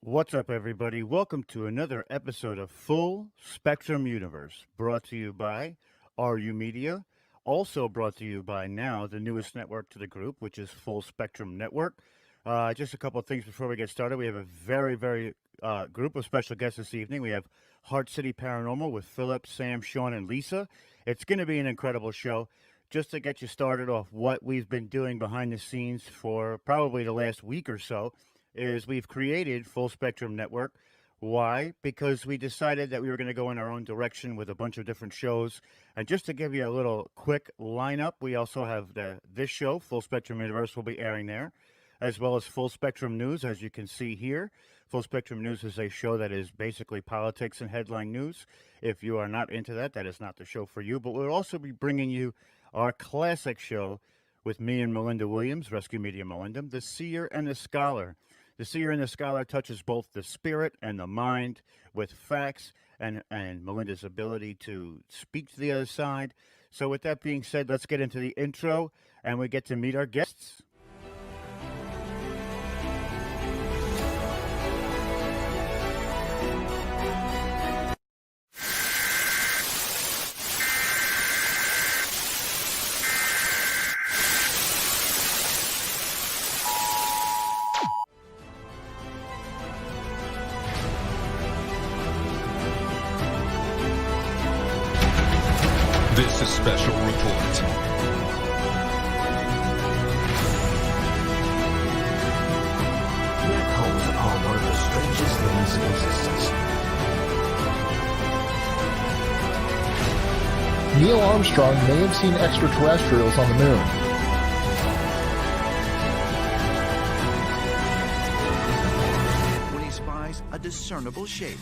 What's up, everybody? Welcome to another episode of Full Spectrum Universe, brought to you by RU Media, also brought to you by now the newest network to the group, which is Full Spectrum Network. Just a couple of things before we get started. We have a very group of special guests this evening. We have Hart City Paranormal with Philip, Sam, Sean, and Lisa. It's going to be an incredible show. Just to get you started off, what we've been doing behind the scenes for probably the last week or so is we've created Full Spectrum Network. Why? Because we decided that we were going to go in our own direction with a bunch of different shows. And just to give you a little quick lineup, we also have this show, Full Spectrum Universe, will be airing there, as well as Full Spectrum News, as you can see here. Full Spectrum News is a show that is basically politics and headline news. If you are not into that, that is not the show for you. But we'll also be bringing you our classic show with me and Melinda Williams, Rescue Media Melinda, The Seer and the Scholar. The Seer and the Scholar touches both the spirit and the mind with facts and Melinda's ability to speak to the other side. So with that being said, let's get into the intro and we get to meet our guests. This is Special Report. Black holes are one of the strangest things in existence. Neil Armstrong may have seen extraterrestrials on the moon. When he spies a discernible shape.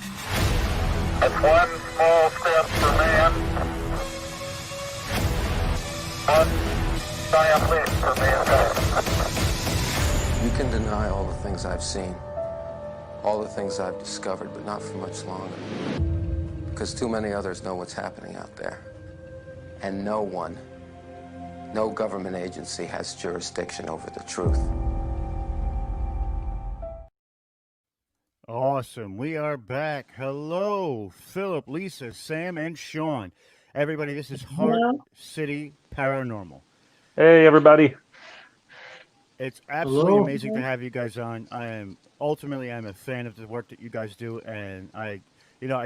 That's one small step for man, one giant leap for mankind. You can deny all the things I've seen, all the things I've discovered, but not for much longer. Because too many others know what's happening out there. And no one, no government agency has jurisdiction over the truth. Awesome. We are back. Hello, Philip, Lisa, Sam, and Sean. Everybody, this is Hart City Paranormal. Hey, everybody. It's absolutely amazing to have you guys on. I'm a fan of the work that you guys do, and I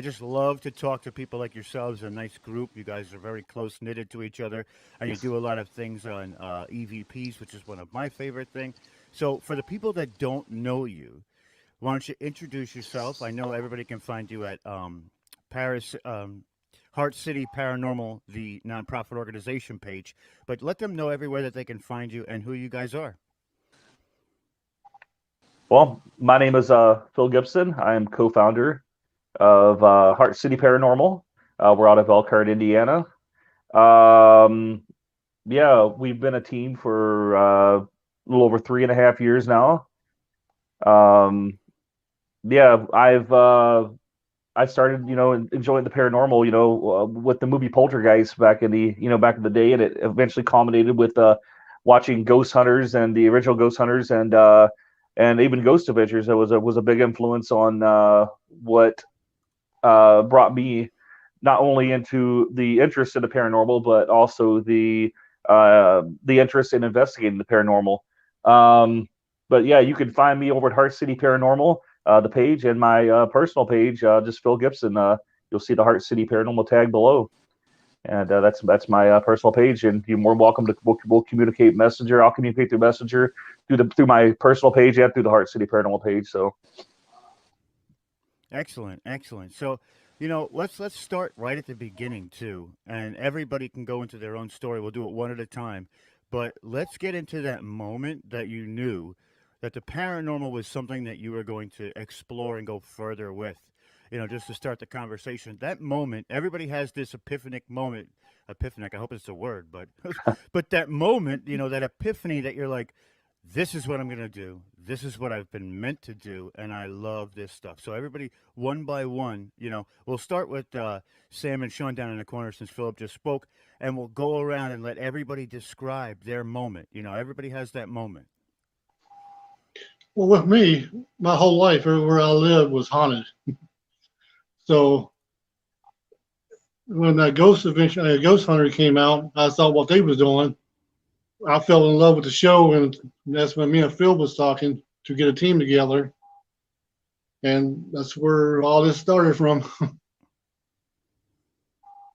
just love to talk to people like yourselves. A nice group. You guys are very close knitted to each other, and you do a lot of things on E.V.Ps, which is one of my favorite things. So, for the people that don't know you, why don't you introduce yourself? I know everybody can find you at Hart City Paranormal, the nonprofit organization page, but let them know everywhere that they can find you and who you guys are. Well, my name is Phil Gibson. I am co-founder of Hart City Paranormal. We're out of Elkhart, Indiana. We've been a team for a little over 3.5 years now. I started, enjoying the paranormal, with the movie Poltergeist back in the day, and it eventually culminated with watching Ghost Hunters and the original Ghost Hunters and even Ghost Adventures. That was a big influence on what brought me not only into the interest in the paranormal, but also the interest in investigating the paranormal. But yeah, you can find me over at Hart City Paranormal, the page, and my personal page, just Phil Gibson. You'll see the Hart City Paranormal tag below, and that's my personal page. And you're more welcome to we'll communicate Messenger. I'll communicate through Messenger through my personal page and through the Hart City Paranormal page. So, excellent. So, let's start right at the beginning too, and everybody can go into their own story. We'll do it one at a time, but let's get into that moment that you knew that the paranormal was something that you were going to explore and go further with. Just to start the conversation, that moment, everybody has this epiphanic moment. Epiphanic, I hope it's a word, but but that moment, that epiphany that you're like, this is what I'm going to do. This is what I've been meant to do, and I love this stuff. So everybody, one by one, we'll start with Sam and Sean down in the corner since Philip just spoke, and we'll go around and let everybody describe their moment. Everybody has that moment. Well, with me, my whole life, everywhere I lived was haunted. So when that Ghost Hunter came out, I saw what they was doing. I fell in love with the show, and that's when me and Phil was talking to get a team together, and that's where all this started from.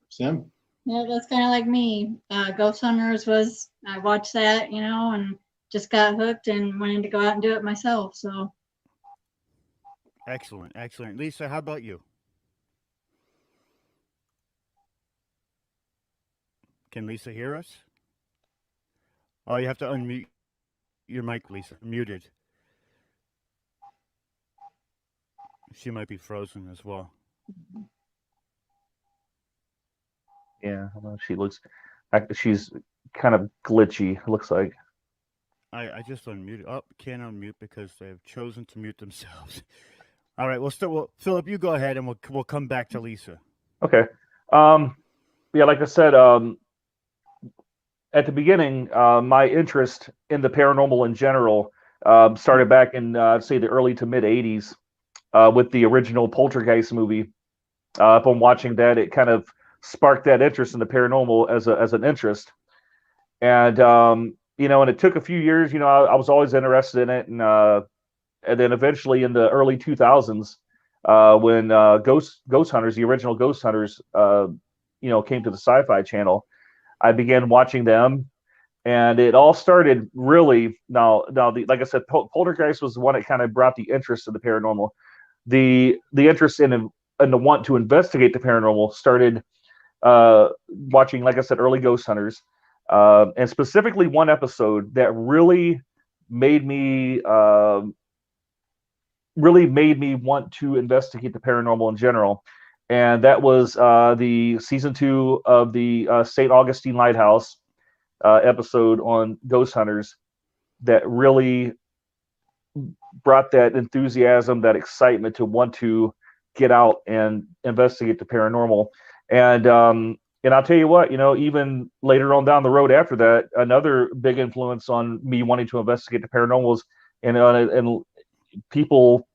Sam? Yeah, that's kind of like me. Ghost Hunters was, I watched that, and just got hooked and wanted to go out and do it myself. So, Excellent, excellent. Lisa, how about you? Can Lisa hear us? Oh, you have to unmute your mic, Lisa. Muted. She might be frozen as well. Yeah, I don't know. She's kind of glitchy. It looks like. I just unmuted. Oh, can't unmute because they have chosen to mute themselves. All right, well, Philip, you go ahead, and we'll come back to Lisa. Okay. Yeah, like I said, at the beginning, my interest in the paranormal in general started back in, I'd say, the early to mid '80s with the original Poltergeist movie. Upon watching that, it kind of sparked that interest in the paranormal as an interest. And and it took a few years. I was always interested in it, and then eventually in the early 2000s, when Ghost Hunters, the original Ghost Hunters, came to the Sci-Fi Channel, I began watching them, and it all started really like I said, Poltergeist was the one that kind of brought the interest in the paranormal. The interest in the want to investigate the paranormal started watching, like I said, early Ghost Hunters, and specifically one episode that really made me want to investigate the paranormal in general, and that was the season 2 of the St. Augustine Lighthouse episode on Ghost Hunters that really brought that enthusiasm, that excitement to want to get out and investigate the paranormal. And I'll tell you what, even later on down the road after that, another big influence on me wanting to investigate the paranormal was, and people,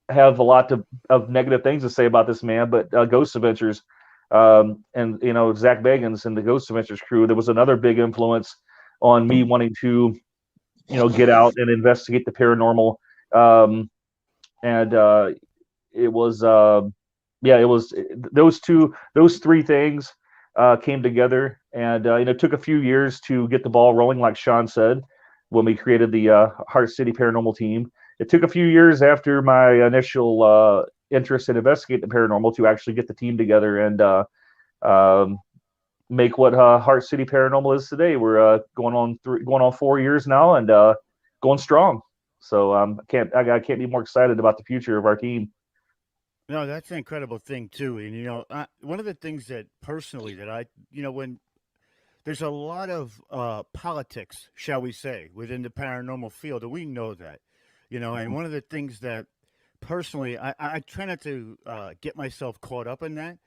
have a lot of negative things to say about this man, but Ghost Adventures, and Zach Bagans and the Ghost Adventures crew, there was another big influence on me wanting to, get out and investigate the paranormal. And it was, it was those three things came together, and it took a few years to get the ball rolling, like Sean said, when we created the Hart City Paranormal team. It took a few years after my initial interest in investigating the paranormal to actually get the team together and make what Hart City Paranormal is today. We're going on 4 years now, and going strong. So I can't be more excited about the future of our team. No, that's an incredible thing too. And one of the things that personally that I, when there's a lot of politics, shall we say, within the paranormal field, and we know that, and one of the things that personally I try not to get myself caught up in that,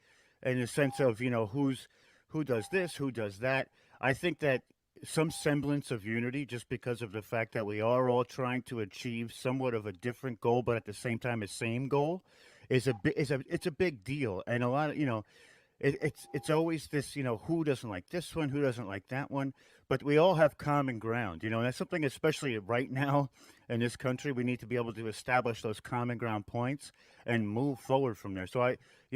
in the sense of who does this, who does that. I think that some semblance of unity, just because of the fact that we are all trying to achieve somewhat of a different goal, but at the same time a same goal, it's a big deal. And a lot of it's always this, who doesn't like this one, who doesn't like that one, but we all have common ground, and that's something, especially right now in this country, we need to be able to establish those common ground points and move forward from there. So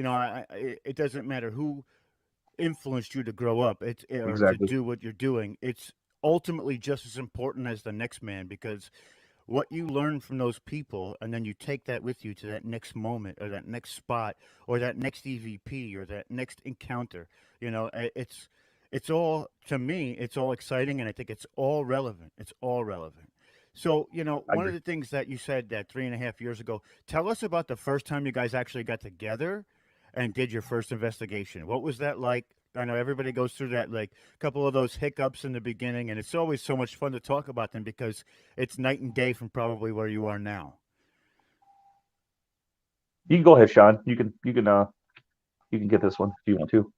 it doesn't matter who influenced you to grow up, or to Exactly. do what you're doing. It's ultimately just as important as the next man, because what you learn from those people, and then you take that with you to that next moment, or that next spot, or that next EVP, or that next encounter. It's all, to me, it's all exciting, and I think it's all relevant. It's all relevant. So, I one agree. of the things that you said that 3.5 years ago, tell us about the first time you guys actually got together and did your first investigation. What was that like? I know everybody goes through that, like a couple of those hiccups in the beginning, and it's always so much fun to talk about them because it's night and day from probably where you are now. You can go ahead, Sean. You can get this one if you want to.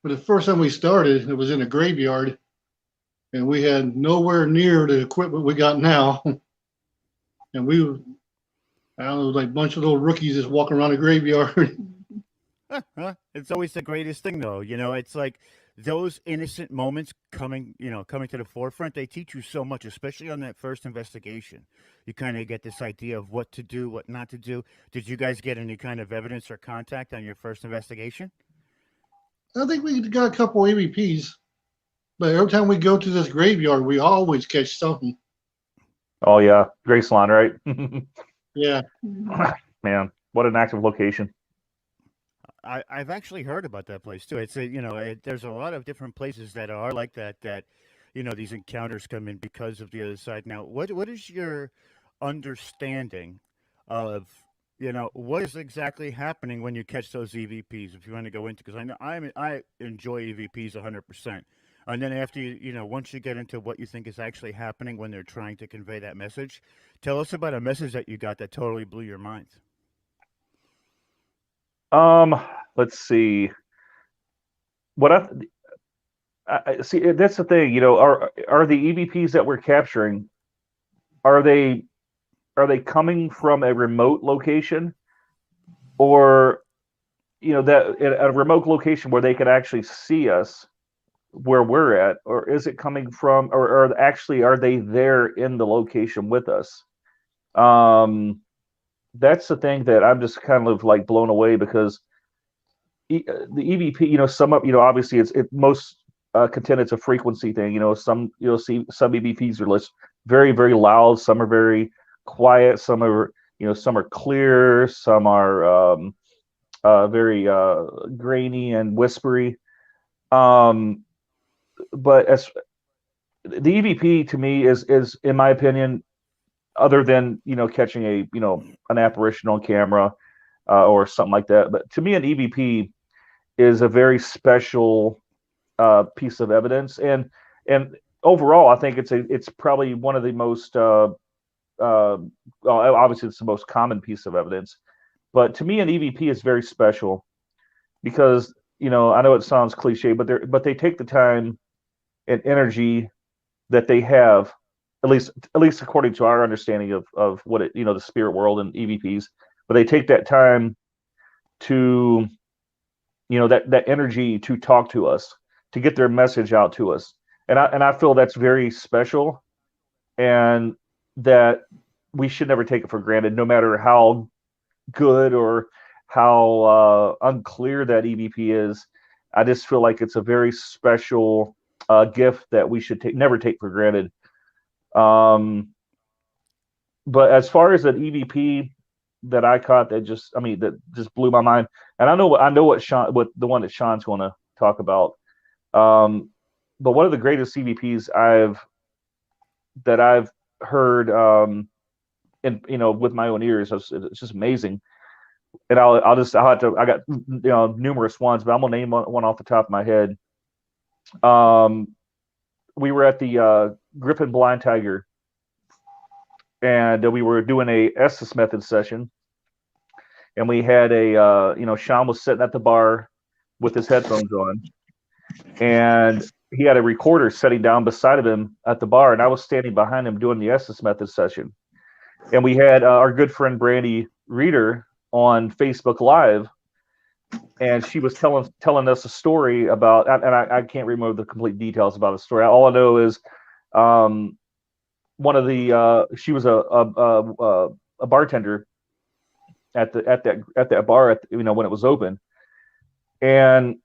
But the first time we started, it was in a graveyard, and we had nowhere near the equipment we got now. And we were, I don't know, like a bunch of little rookies just walking around the graveyard. It's always the greatest thing, though. It's like those innocent moments coming to the forefront. They teach you so much, especially on that first investigation. You kind of get this idea of what to do, what not to do. Did you guys get any kind of evidence or contact on your first investigation? I think we got a couple EVPs, but every time we go to this graveyard, we always catch something. Oh yeah, Graceland, right? Yeah. Man, what an active location. I've actually heard about that place too. There's a lot of different places that are like that. These encounters come in because of the other side. Now, what is your understanding of what is exactly happening when you catch those EVPs? If you want to go into, because I know I enjoy EVPs 100%. And then after once you get into what you think is actually happening when they're trying to convey that message, tell us about a message that you got that totally blew your mind. Let's see. What I see. That's the thing. Are the EVPs that we're capturing, are they coming from a remote location, or that at a remote location where they could actually see us where we're at, or is it coming from, or actually are they there in the location with us? That's the thing that I'm just kind of like blown away, because the EVP, obviously it most contend it's a frequency thing. Some you'll see some EVPs are less very, very loud, some are very quiet, some are clear, some are very grainy and whispery. But as the EVP to me is in my opinion, other than catching an apparition on camera or something like that, but to me an EVP is a very special piece of evidence, and overall I think it's probably one of the most well, obviously it's the most common piece of evidence, but to me an EVP is very special because I know it sounds cliche, but they take the time and energy that they have, at least according to our understanding of what it the spirit world and EVPs, but they take that time to that energy to talk to us, to get their message out to us, and I feel that's very special, and that we should never take it for granted, no matter how good or how unclear that EVP is. I just feel like it's a very special gift that we should never take for granted. But as far as an EVP that I caught that just blew my mind, and I know what the one that Sean's going to talk about. But one of the greatest EVPs that I've heard, and with my own ears, it's just amazing. And I got numerous ones, but I'm gonna name one off the top of my head. We were at the Griffin Blind Tiger, and we were doing a Estes method session, and we had Sean was sitting at the bar with his headphones on, and he had a recorder sitting down beside of him at the bar, and I was standing behind him doing the Estes method session, and we had our good friend Brandy Reeder on Facebook Live, and she was telling us a story about, and I can't remember the complete details about the story. All I know is she was a bartender at that bar when it was open, and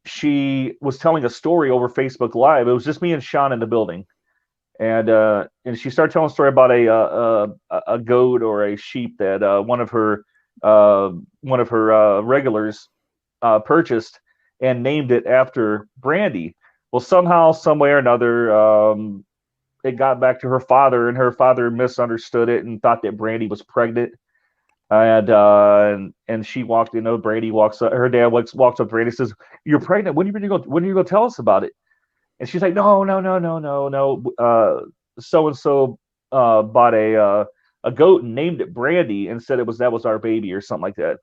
she was telling a story over Facebook Live. It was just me and Sean in the building, and she started telling a story about a goat or a sheep that one of her regulars purchased and named it after Brandy. Well, somehow, some way or another, it got back to her father, and her father misunderstood it and thought that Brandy was pregnant. And she walked, Brandy walks up, her dad walks up to Brandy and says, "You're pregnant. When are you going to tell us about it?" And she's like, "No. So-and-so bought a goat and named it Brandy and said that was our baby," or something like that.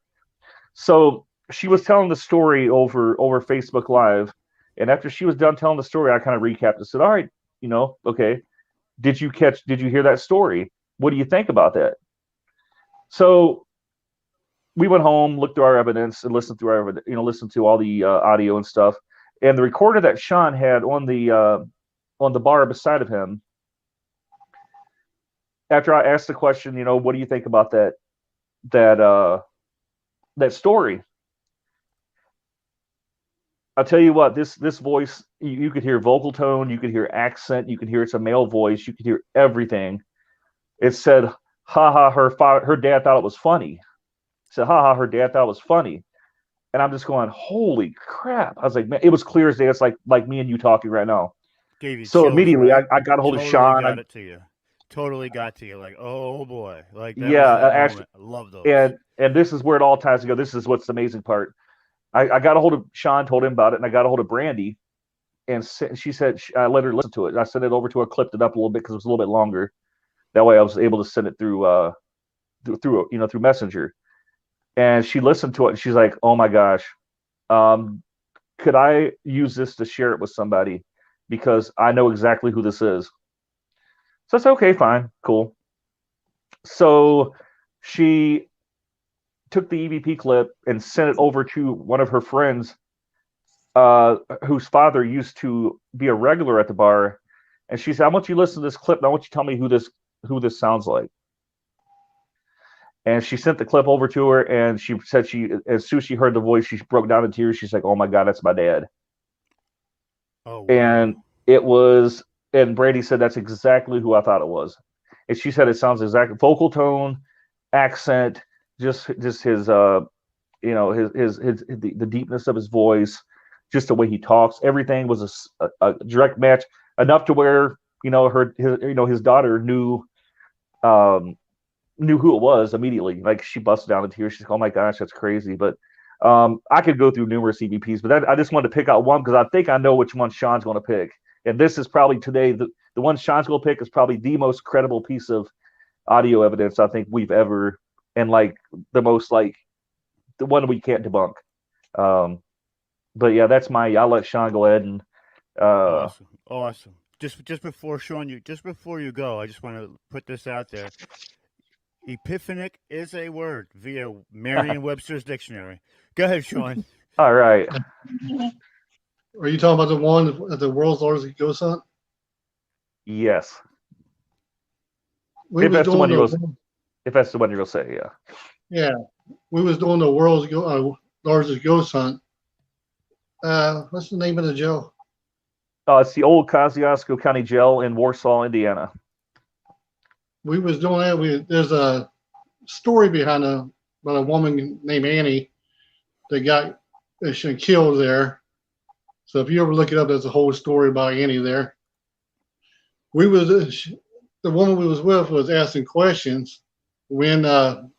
So she was telling the story over Facebook Live, And after she was done telling the story, I kind of recapped and said, all right, okay, did you hear that story? What do you think about that? So we went home, looked through our evidence, and listened to all the audio and stuff. And the recorder that Sean had on the bar beside of him, after I asked the question, what do you think about that story? I'll tell you what, this voice, you could hear vocal tone, you could hear accent, you could hear it's a male voice, you could hear everything. It said, "Ha ha, her dad thought it was funny." It said, "Ha ha, her dad thought it was funny." And I'm just going, "Holy crap!" I was like, "Man, it was clear as day." It's like me and you talking right now. Gave you So chills, immediately, right? I got a hold of Totally Sean. got it to you. Totally got to you. Like, oh boy, like that was Yeah, that actually, moment. I love those. and this is where it all ties together. This is what's the amazing part. I got a hold of Sean, told him about it, and I got a hold of Brandy, and she said I let her listen to it. I sent it over to her, clipped it up a little bit because it was a little bit longer. That way, I was able to send it through through Messenger. And she listened to it, and she's like, "Oh my gosh, could I use this to share it with somebody? Because I know exactly who this is." So I said, "Okay, fine, cool." So she took the EVP clip and sent it over to one of her friends, whose father used to be a regular at the bar. And she said, "I want you to listen to this clip, and I want you to tell me who this sounds like." And she sent the clip over to her, and she said as soon as she heard the voice, she broke down in tears. She's like, "Oh my God, that's my dad." Oh wow. And and Brady said, "That's exactly who I thought it was." And she said, "It sounds exactly vocal tone, accent, just his the deepness of his voice, just the way he talks. Everything was a direct match, enough to where his daughter knew who it was immediately. Like, she busted down in tears. She's like, "Oh my gosh, that's crazy." But I could go through numerous EVPs, but I just wanted to pick out one because I think I know which one Sean's going to pick. And this is probably today the one Sean's going to pick is probably the most credible piece of audio evidence I think we've ever, and like the most, like the one we can't debunk. But yeah, that's I'll let Sean go ahead and awesome. Just before you go, I just want to put this out there. Epiphanic is a word via Merriam-Webster's dictionary. Go ahead, Sean. All right. Are you talking about the one at the world's largest ghost hunt? Yes. If that's the one you're going to say, yeah. Yeah, we was doing the world's largest ghost hunt. What's the name of the jail? It's the old Kosciuszko County Jail in Warsaw, Indiana. We was doing that. There's a story behind about a woman named Annie that got killed there. So if you ever look it up, there's a whole story about Annie there. The woman we was with was asking questions when how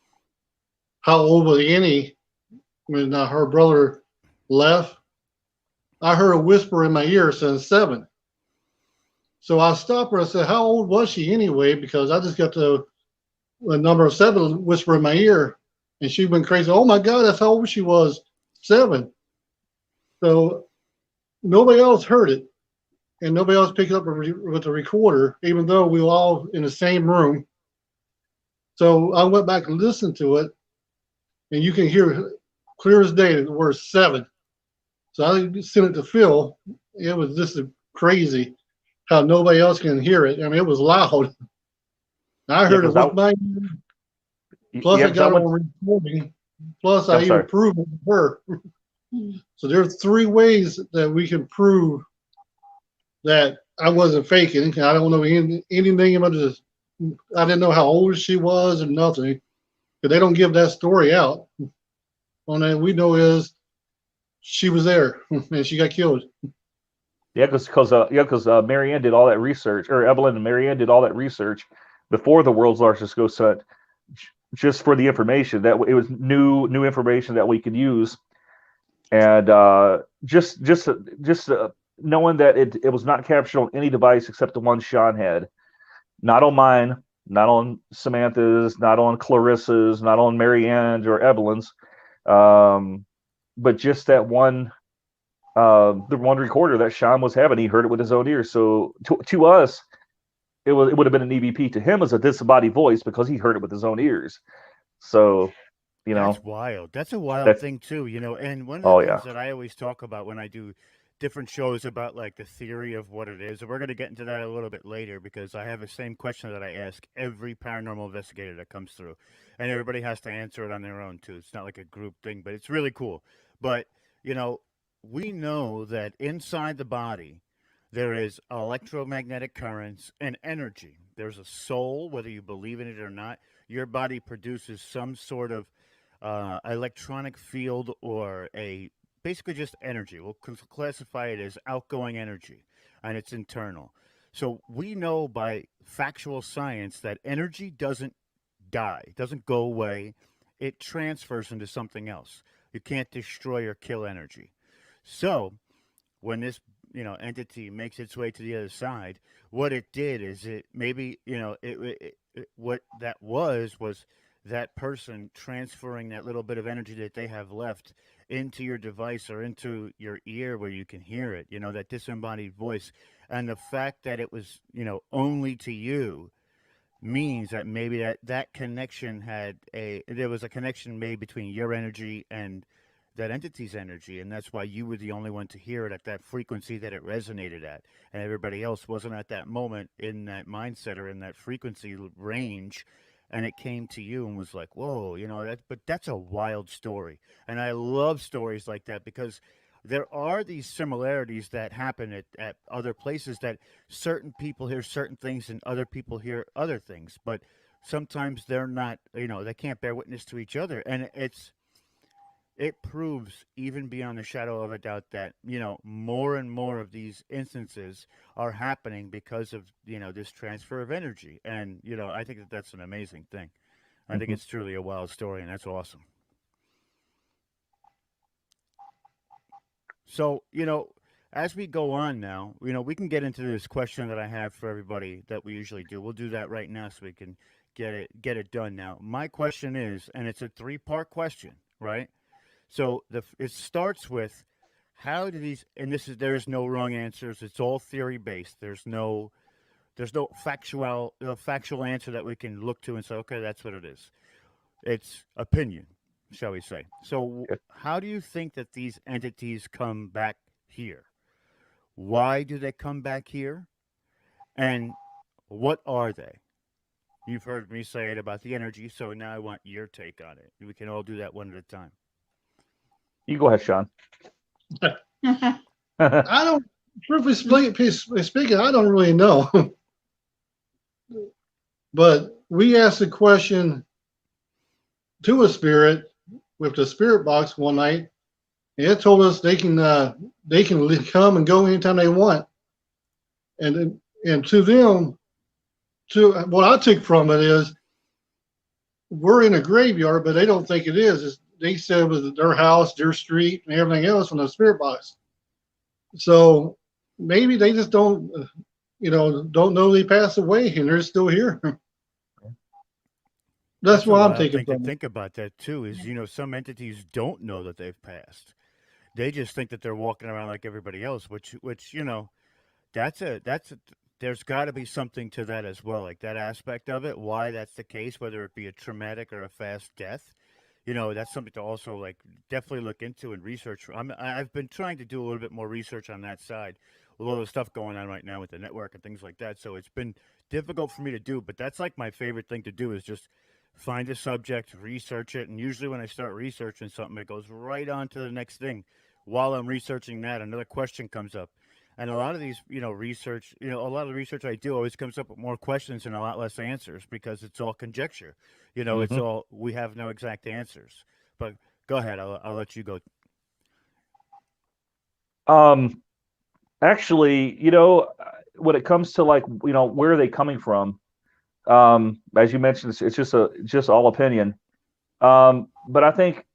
old was Annie when her brother left. I heard a whisper in my ear saying 7. So I stopped her and said, "How old was she anyway?" Because I just got the number 7 whisper in my ear. And she went crazy. "Oh my God, that's how old she was, 7. So nobody else heard it. And nobody else picked it up with the recorder, even though we were all in the same room. So I went back and listened to it. And you can hear clear as day the word 7. So I sent it to Phil. It was just crazy how nobody else can hear it. I mean, it was loud. I heard it with my ear. Plus, I got it on recording. Plus, I even proved it with her. So there's 3 ways that we can prove that I wasn't faking. I don't know anything about this. I didn't know how old she was or nothing. Because they don't give that story out. On that, we know is she was there and she got killed. Yeah, because Marianne did all that research, or Evelyn and Marianne did all that research before the world's largest ghost hunt, just for the information that it was new information that we could use, and just knowing that it was not captured on any device except the one Sean had, not on mine, not on Samantha's, not on Clarissa's, not on Marianne's or Evelyn's, but just that one the one recorder that Sean was having. He heard it with his own ears. So to us, it would have been an EVP. To him, as a disembodied voice because he heard it with his own ears. So, That's wild. That's a wild that thing too, and one of the oh things yeah. that I always talk about when I do different shows about like the theory of what it is, and we're going to get into that a little bit later because I have the same question that I ask every paranormal investigator that comes through, and everybody has to answer it on their own too. It's not like a group thing, but it's really cool. But, you know, we know that inside the body there is electromagnetic currents and energy. There's a soul, whether you believe in it or not. Your body produces some sort of electronic field or a basically just energy. We'll classify it as outgoing energy, and it's internal. So we know by factual science that energy doesn't die, doesn't go away. It transfers into something else. You can't destroy or kill energy. So when this entity makes its way to the other side, what it did is it maybe what that was that person transferring that little bit of energy that they have left into your device or into your ear where you can hear it, that disembodied voice. And the fact that it was only to you means that maybe that connection there was a connection made between your energy and that entity's energy, and that's why you were the only one to hear it at that frequency that it resonated at, and everybody else wasn't at that moment in that mindset or in that frequency range, and it came to you and was like, whoa, but that's a wild story, and I love stories like that because there are these similarities that happen at other places that certain people hear certain things and other people hear other things, but sometimes they're not, they can't bear witness to each other, and it proves even beyond a shadow of a doubt that more and more of these instances are happening because of this transfer of energy, and I think that that's an amazing thing. I think it's truly a wild story, and that's awesome. So as we go on now, we can get into this question that I have for everybody that we usually do. We'll do that right now so we can get it done. Now my question is, and it's a three-part question, right? So it starts with how do these, and there's no wrong answers. It's all theory based. There's no factual answer that we can look to and say, okay, that's what it is. It's opinion, shall we say? So how do you think that these entities come back here? Why do they come back here? And what are they? You've heard me say it about the energy, so now I want your take on it. We can all do that one at a time. You go ahead, Sean. I don't, truthfully speaking, I don't really know. But we asked the question to a spirit with the spirit box one night, and it told us they can come and go anytime they want. And to them, to what I took from it is, we're in a graveyard, but they don't think it is. They said it was their house, their street, and everything else from the spirit box. So maybe they just don't know they passed away and they're still here. That's what I'm taking from it. Think about that too. Is some entities don't know that they've passed. They just think that they're walking around like everybody else, which that's a there's got to be something to that as well, like that aspect of it. Why that's the case, whether it be a traumatic or a fast death. That's something to also like definitely look into and research. I've been trying to do a little bit more research on that side with all the stuff going on right now with the network and things like that. So it's been difficult for me to do, but that's like my favorite thing to do is just find a subject, research it, and usually when I start researching something, it goes right on to the next thing. While I'm researching that, another question comes up. And a lot of these, research, a lot of the research I do always comes up with more questions and a lot less answers because it's all conjecture. It's all, we have no exact answers. But go ahead, I'll let you go. Actually, when it comes to like, where are they coming from? As you mentioned, it's just all opinion. But I think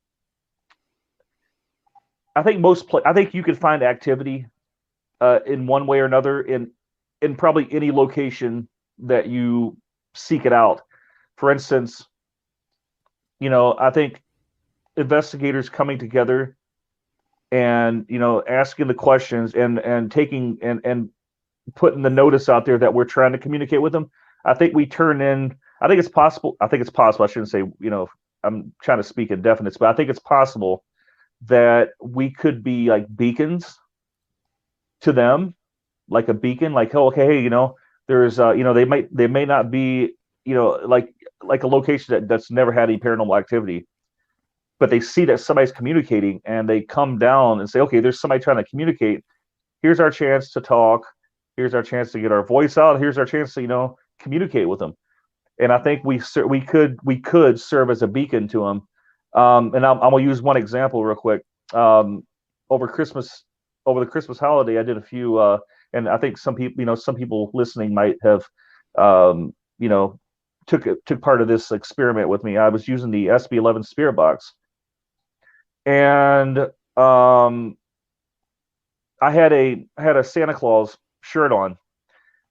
I think you could find activity in one way or another in probably any location that you seek it out. For instance, I think investigators coming together and asking the questions and taking and putting the notice out there that we're trying to communicate with them. I think we turn in. I think it's possible. I think it's possible. I shouldn't say. I'm trying to speak in definites, but I think it's possible that we could be like beacons to them, like a beacon. Like, oh, okay, hey, there's they may not be like a location that's never had any paranormal activity, but they see that somebody's communicating and they come down and say, okay, there's somebody trying to communicate. Here's our chance to talk. Here's our chance to get our voice out. Here's our chance to communicate with them. And I think we could serve as a beacon to them. And I'm gonna use one example real quick. Over the Christmas holiday, I did a few, and I think some people listening might have, took part of this experiment with me. I was using the SB11 Spirit Box, and I had a Santa Claus shirt on.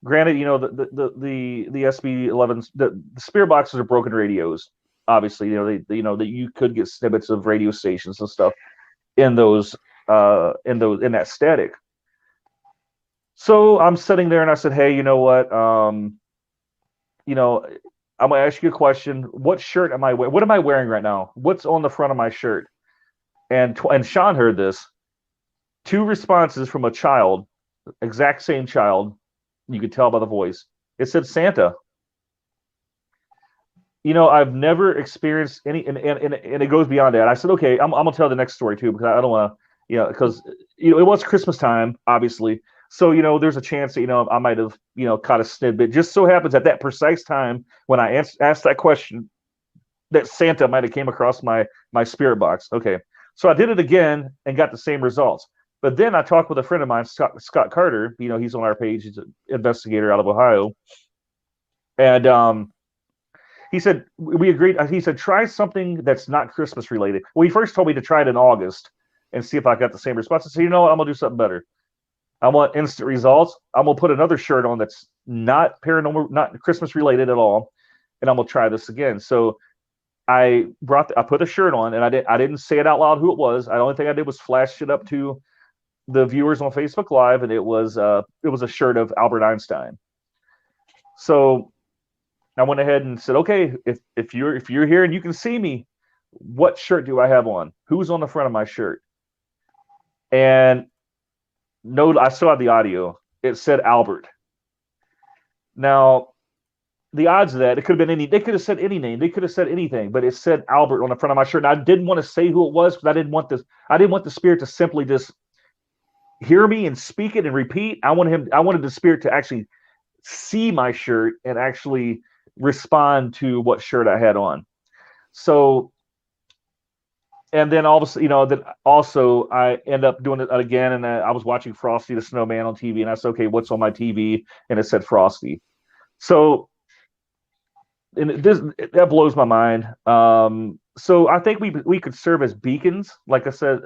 Granted, the SB11s, the Spirit Boxes are broken radios. Obviously, that you could get snippets of radio stations and stuff in that static. So I'm sitting there and I said, hey, you know what? I'm gonna ask you a question. What shirt am I wearing? What am I wearing right now? What's on the front of my shirt? And Sean heard this. 2 responses from a child, exact same child. You could tell by the voice. It said Santa. I've never experienced any, and it goes beyond that. I said, okay, I'm gonna tell the next story too, because I don't want to, because it was Christmas time, obviously. So there's a chance that I might have caught a snippet. Just so happens at that precise time when I asked that question, that Santa might have came across my Spirit Box. Okay, so I did it again and got the same results. But then I talked with a friend of mine, Scott Carter. He's on our page. He's an investigator out of Ohio, and he said we agreed. He said try something that's not Christmas related. Well, he first told me to try it in August and see if I got the same response. I said, what? I'm gonna do something better. I want instant results. I'm gonna put another shirt on that's not paranormal, not Christmas related at all, and I'm gonna try this again. So I put a shirt on, and I didn't say it out loud who it was. The only thing I did was flash it up to the viewers on Facebook Live, and it was a shirt of Albert Einstein. So I went ahead and said, okay, if you're here and you can see me, what shirt do I have on? Who's on the front of my shirt? And no, I still have the audio. It said Albert. Now, the odds of that, it could have been they could have said any name, they could have said anything, but it said Albert on the front of my shirt. And I didn't want to say who it was because I didn't want the spirit to simply just hear me and speak it and repeat. I wanted the spirit to actually see my shirt and actually respond to what shirt I had on. So, and then also I end up doing it again, and I was watching Frosty the Snowman on TV, and I said, okay, what's on my TV? And it said Frosty. So, and that blows my mind. So I think we could serve as beacons, like I said.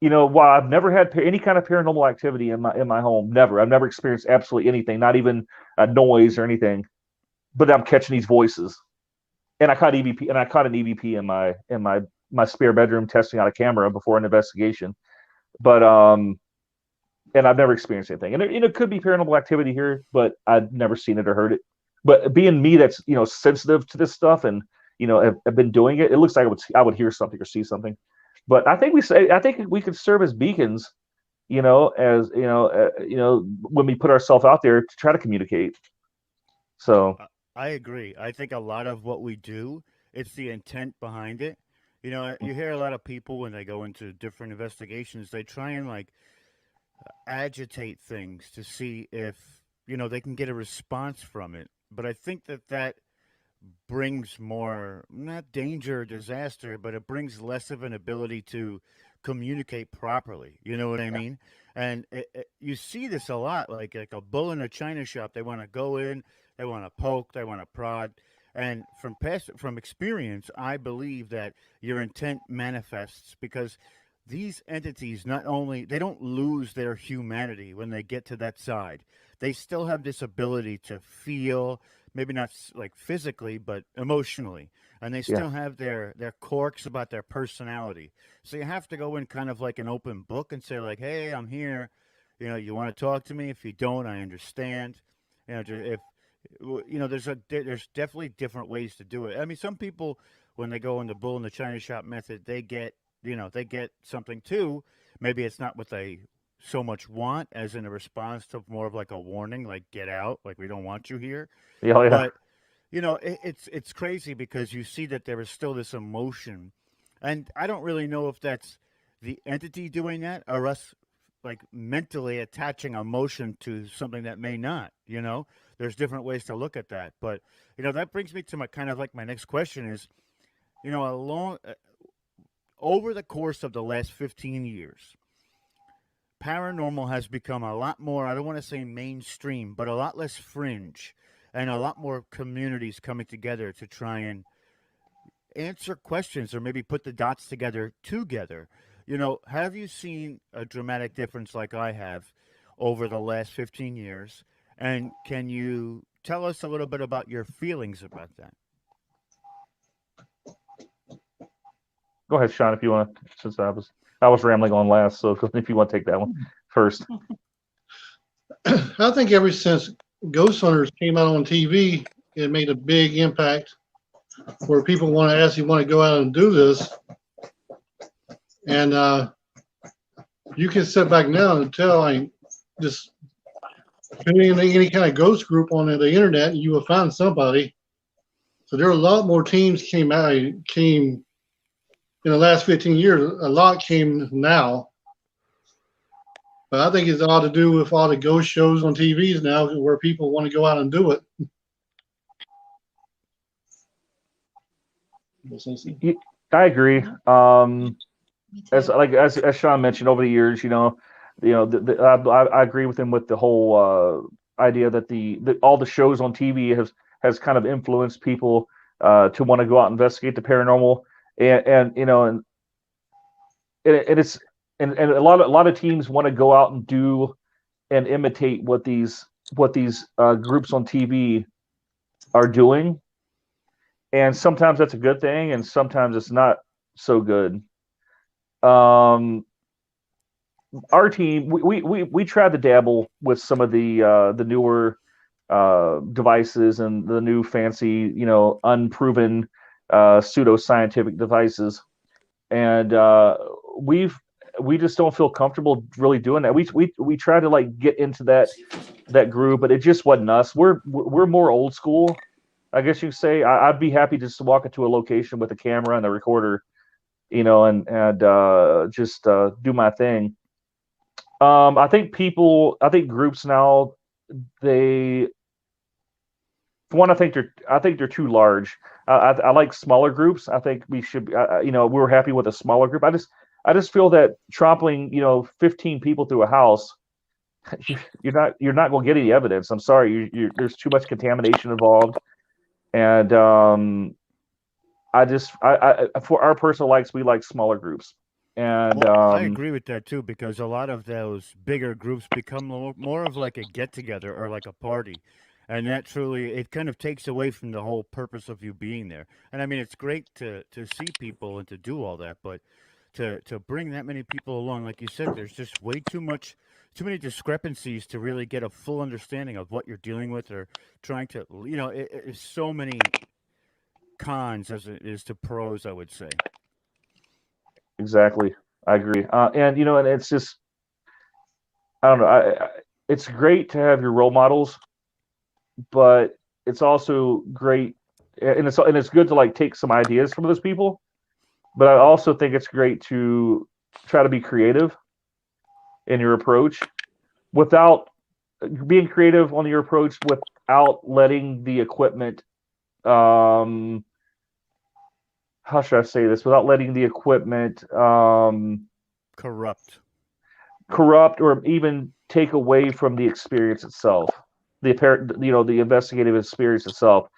While I've never had any kind of paranormal activity in my home, I've never experienced absolutely anything, not even a noise or anything. But I'm catching these voices, and I caught E.V.P. and I caught an E.V.P. in my spare bedroom testing out a camera before an investigation. But and I've never experienced anything. And it could be paranormal activity here, but I've never seen it or heard it. But being me, that's sensitive to this stuff, and have been doing it. It looks like I would hear something or see something. But I think we could serve as beacons, as when we put ourselves out there to try to communicate. So I agree. I think a lot of what we do, it's the intent behind it. You hear a lot of people when they go into different investigations, they try and agitate things to see if they can get a response from it. But I think that brings more, not danger or disaster, but it brings less of an ability to communicate properly. You know what I mean? And you see this a lot, like a bull in a china shop. They want to go in, they want to poke, they want to prod. And from experience, I believe that your intent manifests because these entities they don't lose their humanity when they get to that side. They still have this ability to feel, maybe not like physically, but emotionally, and they Yeah. still have their quirks about their personality. So you have to go in kind of like an open book and say like, "Hey, I'm here. You know, you want to talk to me? If you don't, I understand." You know, if there's definitely different ways to do it. I mean, some people when they go in the bull in the china shop method, they get something too. Maybe it's not what they so much want as in a response to more of like a warning, like get out, like we don't want you here. Yeah. Oh, yeah. But it's crazy because you see that there is still this emotion, and I don't really know if that's the entity doing that or us like mentally attaching emotion to something that may not. There's different ways to look at that, but that brings me to my kind of like my next question is, along over the course of the last 15 years, paranormal has become a lot more, I don't want to say mainstream, but a lot less fringe and a lot more communities coming together to try and answer questions or maybe put the dots together. Have you seen a dramatic difference like I have over the last 15 years? And can you tell us a little bit about your feelings about that? Go ahead, Sean, if you want. Since I was rambling on last, so if you want to take that one first. I think ever since Ghost Hunters came out on TV, it made a big impact where people want to actually want to go out and do this. And you can sit back now and tell, just put in any kind of ghost group on the internet, and you will find somebody. So there are a lot more teams came in the last 15 years. A lot came now. But I think it's all to do with all the ghost shows on TVs now where people want to go out and do it. I agree. As Sean mentioned over the years, I agree with him with the whole idea that all the shows on TV has kind of influenced people to want to go out and investigate the paranormal, and it's and a lot of teams want to go out and do and imitate what these groups on TV are doing, and sometimes that's a good thing, and sometimes it's not so good. Our team, we tried to dabble with some of the newer devices and the new fancy, unproven pseudoscientific devices, and we just don't feel comfortable really doing that. We try to like get into that group, but it just wasn't us. We're more old school, I guess you could say. I'd be happy just to walk into a location with a camera and a recorder, and just do my thing. I think groups now, for one, I think they're too large. I like smaller groups. I think we should, we were happy with a smaller group. I just feel that trampling, 15 people through a house, you're not going to get any evidence. I'm sorry, there's too much contamination involved, and for our personal likes, we like smaller groups. And Well, I agree with that too because a lot of those bigger groups become more of like a get together or like a party, and that truly it kind of takes away from the whole purpose of you being there. And I mean, it's great to see people and to do all that, but to bring that many people along, like you said, there's just too many discrepancies to really get a full understanding of what you're dealing with or trying to. It's so many cons as it is to pros, I would say. exactly, I agree. And it's just, I don't know. It's great to have your role models, but it's also great, and it's good to like take some ideas from those people. But I also think it's great to try to be creative in your approach without being creative on your approach without letting the equipment. How should I say this? Without letting the equipment Corrupt. or even take away from the experience itself, the investigative experience itself.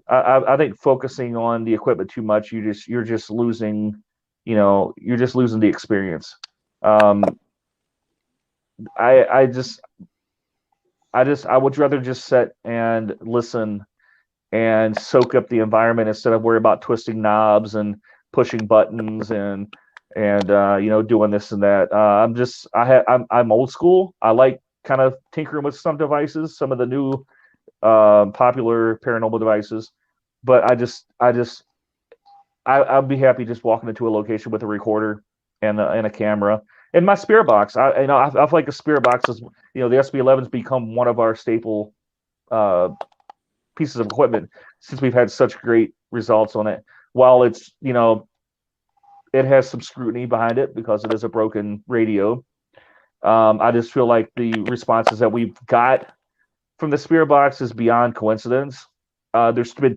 I think focusing on the equipment too much, you're just losing, the experience. I would rather just sit and listen and soak up the environment instead of worry about twisting knobs and pushing buttons and doing this and that. I'm old school. I like kind of tinkering with some devices, some of the new popular paranormal devices, but I'd be happy just walking into a location with a recorder and a camera and my spirit box. I feel like a spirit box is, the SB11's become one of our staple uh, pieces of equipment since we've had such great results on it. While it has some scrutiny behind it because it is a broken radio. I just feel like the responses that we've got from the spirit box is beyond coincidence. There's been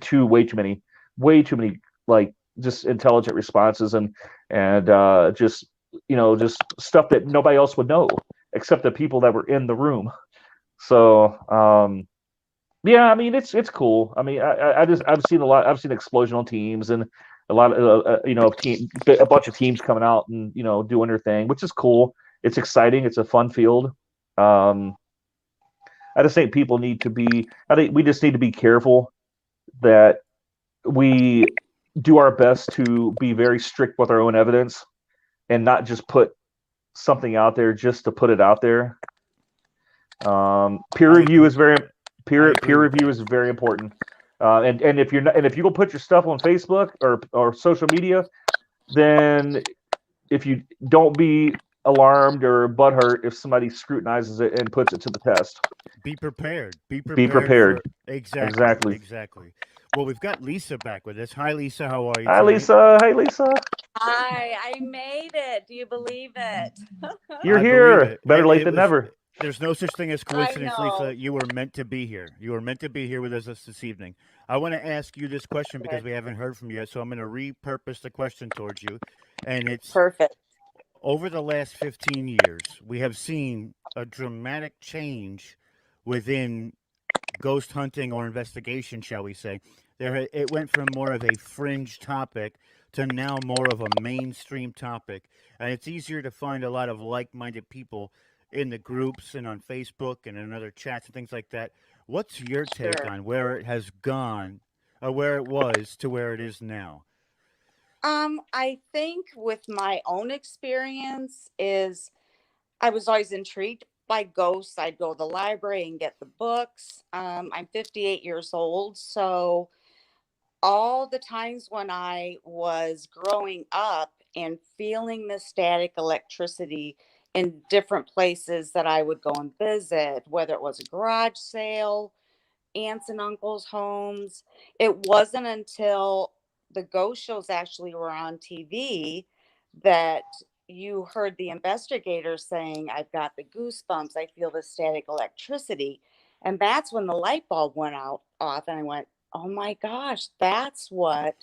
way too many like just intelligent responses and just stuff that nobody else would know except the people that were in the room. So yeah, I mean it's cool. I mean I've seen a lot. I've seen explosional teams and a lot of a bunch of teams coming out and doing their thing, which is cool. It's exciting. It's a fun field. Um, I just think people need to be. I think we just need to be careful that we do our best to be very strict with our own evidence and not just put something out there just to put it out there. Peer I review agree. is very I peer agree peer with review that. is very important. And if you're not, and if you go put your stuff on Facebook or social media, then if you don't be alarmed or butthurt if somebody scrutinizes it and puts it to the test. Be prepared. Be Be prepared prepared. for exactly, Exactly. exactly. Well, we've got Lisa back with us. Hi, Lisa. How are you Hi, tonight? Lisa. Hey, Lisa. Hi, I made it. Do you believe it? You're I believe here. it. Better late It than was. never. There's no such thing as I coincidence, Lisa. know. You were meant to be here. You were meant to be here with us this evening. I want to ask you this question because Good. we haven't heard from you yet. So I'm going to repurpose the question towards you, and it's Perfect. over the last 15 years, we have seen a dramatic change within ghost hunting or investigation, shall we say. It went from more of a fringe topic to now more of a mainstream topic, and it's easier to find a lot of like-minded people in the groups and on Facebook and in other chats and things like that. What's your take Sure. on where it has gone, or where it was to where it is now? I think with my own experience is I was always intrigued by ghosts. I'd go to the library and get the books. I'm 58 years old, so all the times when I was growing up and feeling the static electricity in different places that I would go and visit, whether it was a garage sale, aunts and uncles' homes. It wasn't until the ghost shows actually were on TV that you heard the investigators saying, I've got the goosebumps, I feel the static electricity. And that's when the light bulb went out off, and I went, oh my gosh, that's what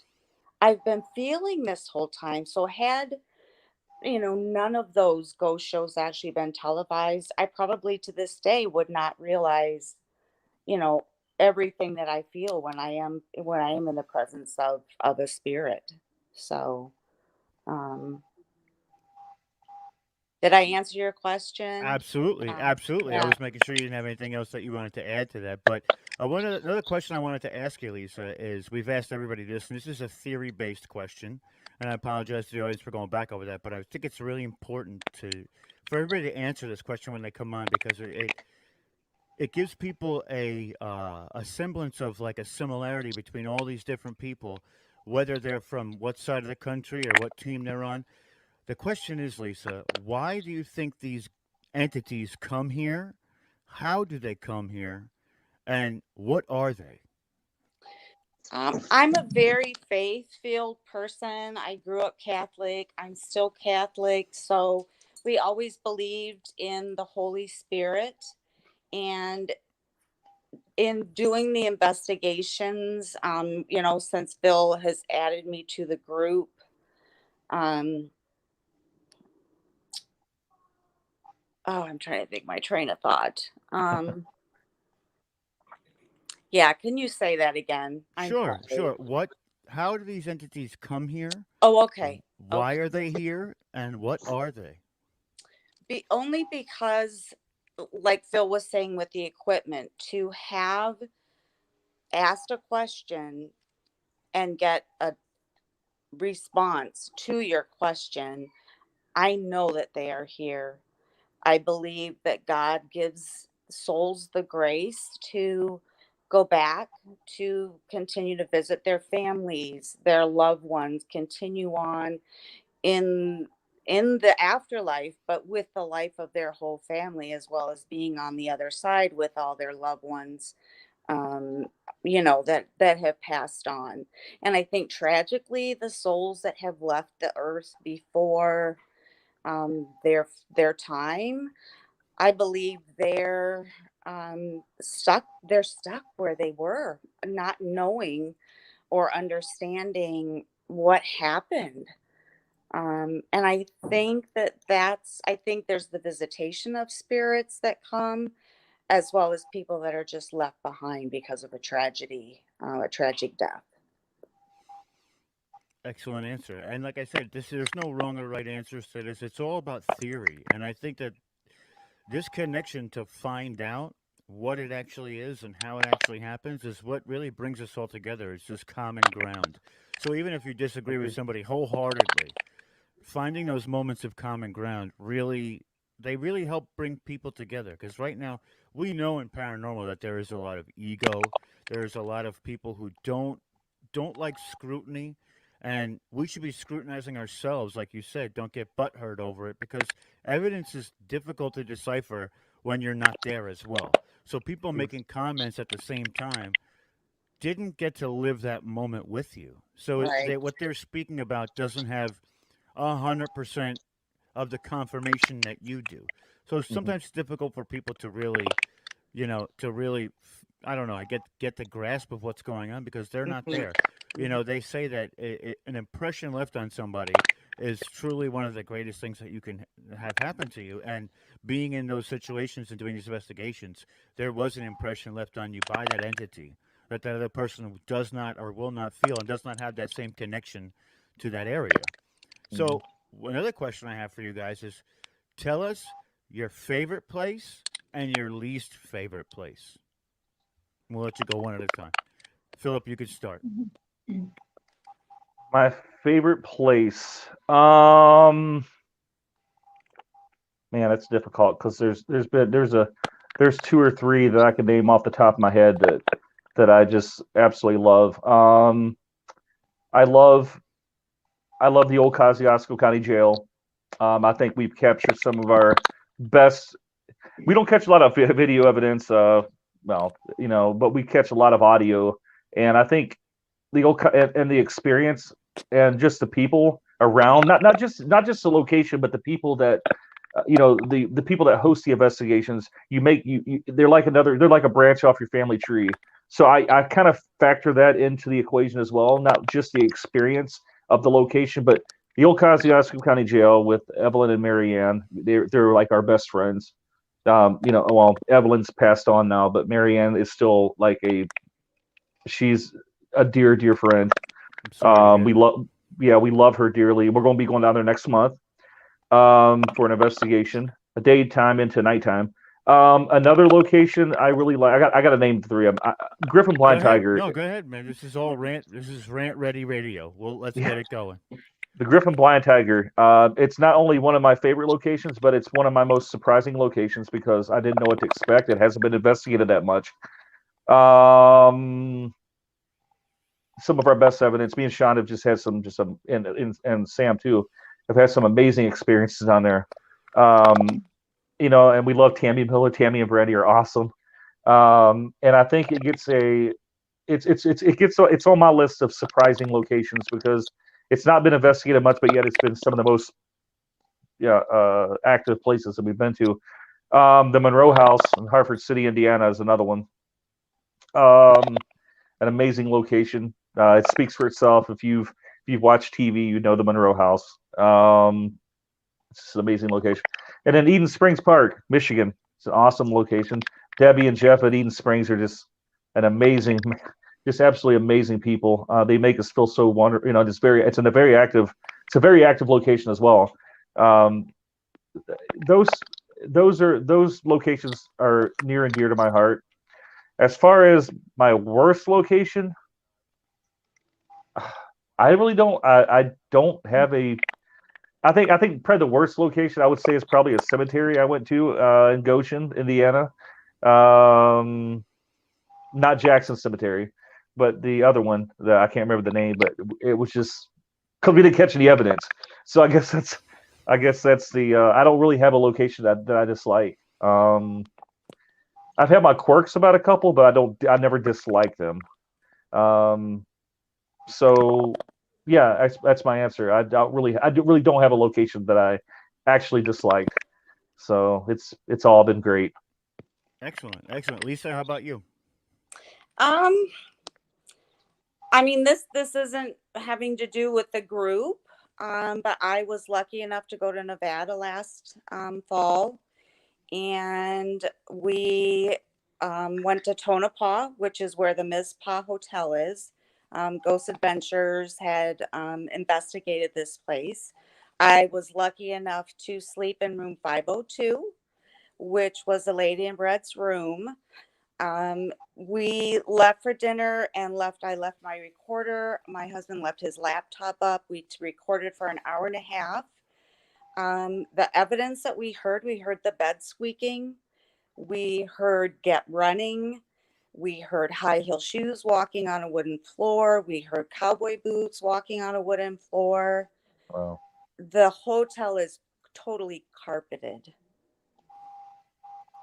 I've been feeling this whole time. So had none of those ghost shows actually been televised, I probably to this day would not realize you know everything that I feel when I am in the presence of a spirit. So um did I answer your question? Absolutely, absolutely. I Yeah. was making sure you didn't have anything else that you wanted to add to that. But another question I wanted to ask you, Lisa, is we've asked everybody this, and this is a theory-based question, and I apologize to the audience for going back over that, but I think it's really important for everybody to answer this question when they come on because it gives people a semblance of like a similarity between all these different people, whether they're from what side of the country or what team they're on. The question is, Lisa, why do you think these entities come here? How do they come here? And what are they? I'm a very faith-filled person. I grew up Catholic. I'm still Catholic, so we always believed in the Holy Spirit. And in doing the investigations, since Bill has added me to the group, um, I'm trying to think my train of thought. Yeah, can you say that again? I'm Sure, sorry. sure. How do these entities come here? Oh, okay. Why Okay. are they here? And what are they? Only because, like Phil was saying with the equipment, to have asked a question and get a response to your question, I know that they are here. I believe that God gives souls the grace to go back, to continue to visit their families, their loved ones, continue on in the afterlife, but with the life of their whole family, as well as being on the other side with all their loved ones, um, that have passed on. And I think tragically, the souls that have left the earth before their time, I believe they're stuck where they were, not knowing or understanding what happened. And I think there's the visitation of spirits that come, as well as people that are just left behind because of a tragedy, a tragic death. Excellent answer. And like I said, there's no wrong or right answers to this. It's all about theory. And I think that this connection to find out what it actually is and how it actually happens is what really brings us all together. It's just common ground. So even if you disagree with somebody wholeheartedly, finding those moments of common ground really help bring people together. Because right now we know in paranormal that there is a lot of ego. There's a lot of people who don't like scrutiny, and we should be scrutinizing ourselves, like you said. Don't get butthurt over it, because evidence is difficult to decipher when you're not there as well. So people making comments at the same time didn't get to live that moment with you. So Right. what they're speaking about doesn't have 100% of the confirmation that you do. So sometimes it's difficult for people to really, I don't know, I get the grasp of what's going on because they're not Mhm. there. They say that an impression left on somebody is truly one of the greatest things that you can have happen to you. And being in those situations and doing these investigations, there was an impression left on you by that entity that the other person does not or will not feel and does not have that same connection to that area. So another question I have for you guys is, tell us your favorite place and your least favorite place. We'll let you go one at a time. Philip, you could start. My favorite place. Man, that's difficult because there's two or three that I could name off the top of my head that I just absolutely love. I love the old Kosciuszko County Jail. I think we've captured some of our best. We don't catch a lot of video evidence, but we catch a lot of audio, and I think the old and the experience and just the people around, not just the location, but the people that the people that host the investigations. They're like a branch off your family tree. So I kind of factor that into the equation as well, not just the experience of the location, but the old Kosciuszko County Jail with Evelyn and Marianne. They're like our best friends. Well, Evelyn's passed on now, but Marianne is still she's a dear, dear friend. I'm sorry to hear that. We love her dearly. We're going to be going down there next month for an investigation, a daytime into nighttime. Another location I really like. I got to name three of them. Griffin Go Blind ahead. Tiger. No, go ahead, man. This is all rant. This is rant ready radio. Well, let's get it going. The Griffin Blind Tiger. It's not only one of my favorite locations, but it's one of my most surprising locations because I didn't know what to expect. It hasn't been investigated that much. Some of our best evidence. Me and Sean have just had and Sam too, have had some amazing experiences on there. And we love Tammy Miller. Tammy and Brandy are awesome. And I think it's on my list of surprising locations because it's not been investigated much, but yet it's been some of the most active places that we've been to. The Monroe House in Hartford City, Indiana, is another one. An amazing location. It speaks for itself. If you've watched TV, you know the Monroe House. It's an amazing location. And then Eden Springs Park, Michigan. It's an awesome location. Debbie and Jeff at Eden Springs are just absolutely amazing people. They make us feel so wonderful. It's a very active location as well. Those locations are near and dear to my heart. As far as my worst location, I really don't. I don't have a. I think probably the worst location I would say is probably a cemetery I went to in Goshen, Indiana. Um, Not Jackson Cemetery, but the other one that I can't remember the name, but it was just because we didn't catch any evidence. So I guess that's the. I don't really have a location that I dislike. I've had my quirks about a couple, but I never dislike them. Um, so yeah, that's my answer. I really don't have a location that I actually disliked. So it's all been great. Excellent, excellent. Lisa, how about you? Um, I mean, this isn't having to do with the group, but I was lucky enough to go to Nevada last fall, and we went to Tonopah, which is where the Mizpah Hotel is. Ghost Adventures had investigated this place. I was lucky enough to sleep in room 502, which was the Lady in Red's room. We left for dinner and I left my recorder. My husband left his laptop up. We recorded for an hour and a half. The evidence that we heard the bed squeaking. We heard get running. We heard high heel shoes walking on a wooden floor. We heard cowboy boots walking on a wooden floor. Wow. The hotel is totally carpeted.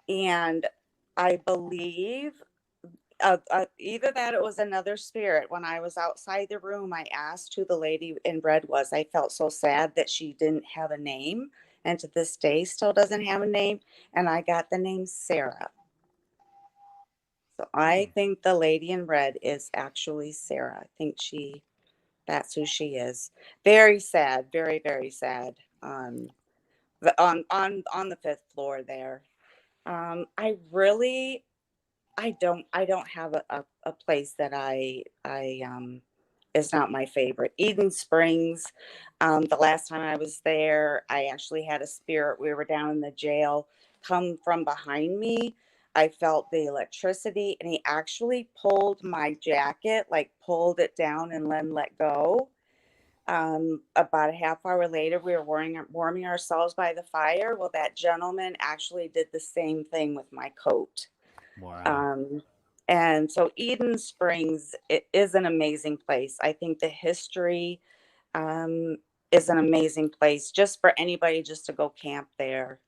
And I believe either that it was another spirit. When I was outside the room, I asked who the lady in red was. I felt so sad that she didn't have a name, and to this day still doesn't have a name. And I got the name Sarah. So I think the lady in red is actually Sarah. I think that's who she is. Very sad, very, very sad. On the fifth floor there. I don't have a place that I is not my favorite. Eden Springs. The last time I was there, I actually had a spirit. We were down in the jail, come from behind me. I felt the electricity, and he actually pulled my jacket, like pulled it down and then let go. About a half hour later, we were warming ourselves by the fire. Well, that gentleman actually did the same thing with my coat. Wow. And so Eden Springs, it is an amazing place. I think the history is an amazing place just for anybody just to go camp there.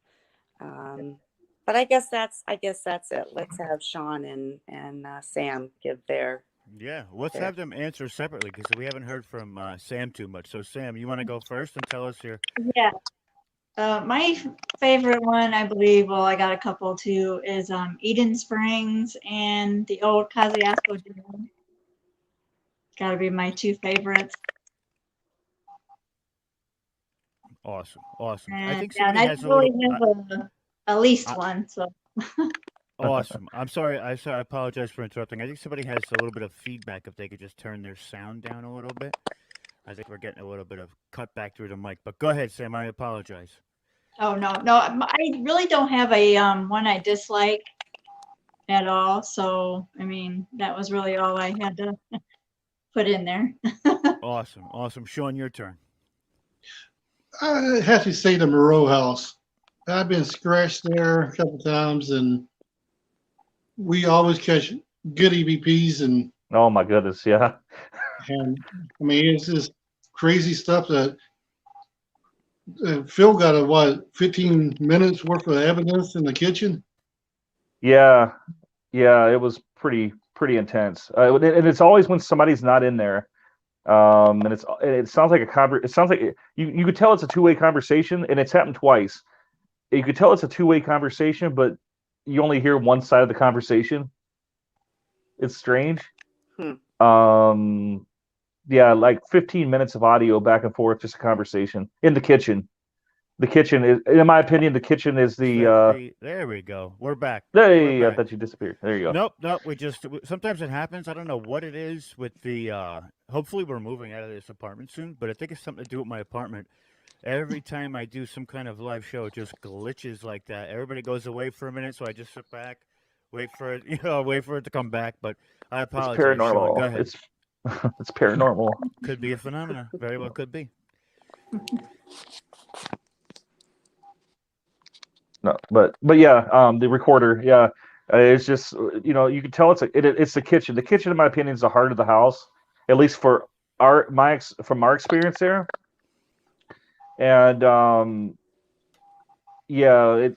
But I guess that's it. Let's have Sean and Sam give their. Yeah, let's have them answer separately because we haven't heard from Sam too much. So, Sam, you want to go first and tell us your. Yeah. My favorite one, I believe, well, I got a couple too, is Eden Springs and the old Kosciuszko Jail. Got to be my two favorites. Awesome, awesome. And, I think yeah, and somebody I has a really little. have at least one. So. Awesome. I'm sorry. I apologize for interrupting. I think somebody has a little bit of feedback. If they could just turn their sound down a little bit. I think we're getting a little bit of cut back through the mic. But go ahead, Sam. I apologize. Oh no, I really don't have a one I dislike at all. So I mean, that was really all I had to put in there. Awesome, awesome. Sean, your turn. I have to say the Moreau House. I've been scratched there a couple times, and we always catch good EVPs, and Oh my goodness, yeah. I mean it's just crazy stuff that Phil got 15 minutes worth of evidence in the kitchen. Yeah, it was pretty intense. And it's always when somebody's not in there. And it sounds like it sounds like you could tell it's a two-way conversation, and it's happened twice. You could tell it's a two-way conversation, but you only hear one side of the conversation. It's strange. Yeah, like 15 minutes of audio back and forth, just a conversation in the kitchen. The kitchen is, in my opinion, the kitchen is the. There we go. We're back. Hey, We're back. I thought you disappeared. There you go. Nope. Sometimes it happens. I don't know what it is with the. Hopefully, we're moving out of this apartment soon, but I think it's something to do with my apartment. Every time I do some kind of live show, it just glitches like that. Everybody goes away for a minute, so I just sit back, Wait for it, wait for it to come back. But I It's apologize, Sean. Go paranormal. ahead. It's paranormal. Could be a phenomena. Very well could be. No, but yeah, the recorder, yeah, it's just you can tell it's the kitchen. The kitchen, in my opinion, is the heart of the house, at least for from our experience there. And yeah,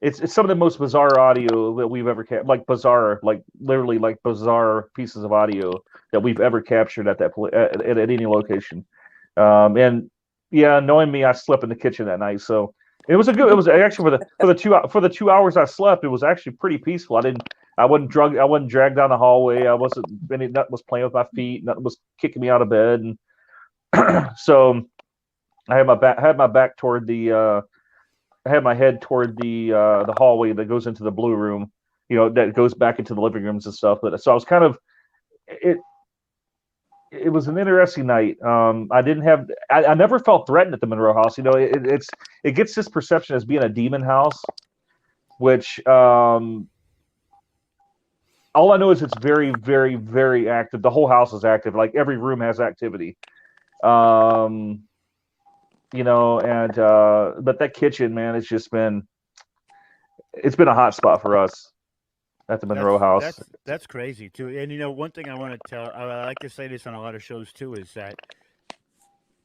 it's some of the most bizarre audio that we've ever like bizarre, like literally like bizarre pieces of audio that we've ever captured at at any location. And yeah, knowing me, I slept in the kitchen that night, so it was a good. It was actually for the 2 hours I slept, it was actually pretty peaceful. I wasn't drugged. I wasn't dragged down the hallway. I wasn't. Nothing was playing with my feet. Nothing was kicking me out of bed. And so I had my back toward I had my head toward the hallway that goes into the blue room. That goes back into the living rooms and stuff. But so I was kind of it. It was an interesting night. I never felt threatened at the Monroe House. It gets this perception as being a demon house, which all I know is it's very, very, very active. The whole house is active. Like every room has activity. And but that kitchen, man, it's been a hot spot for us at the Monroe House. That's crazy too. And one thing I want to tell, I like to say this on a lot of shows too, is that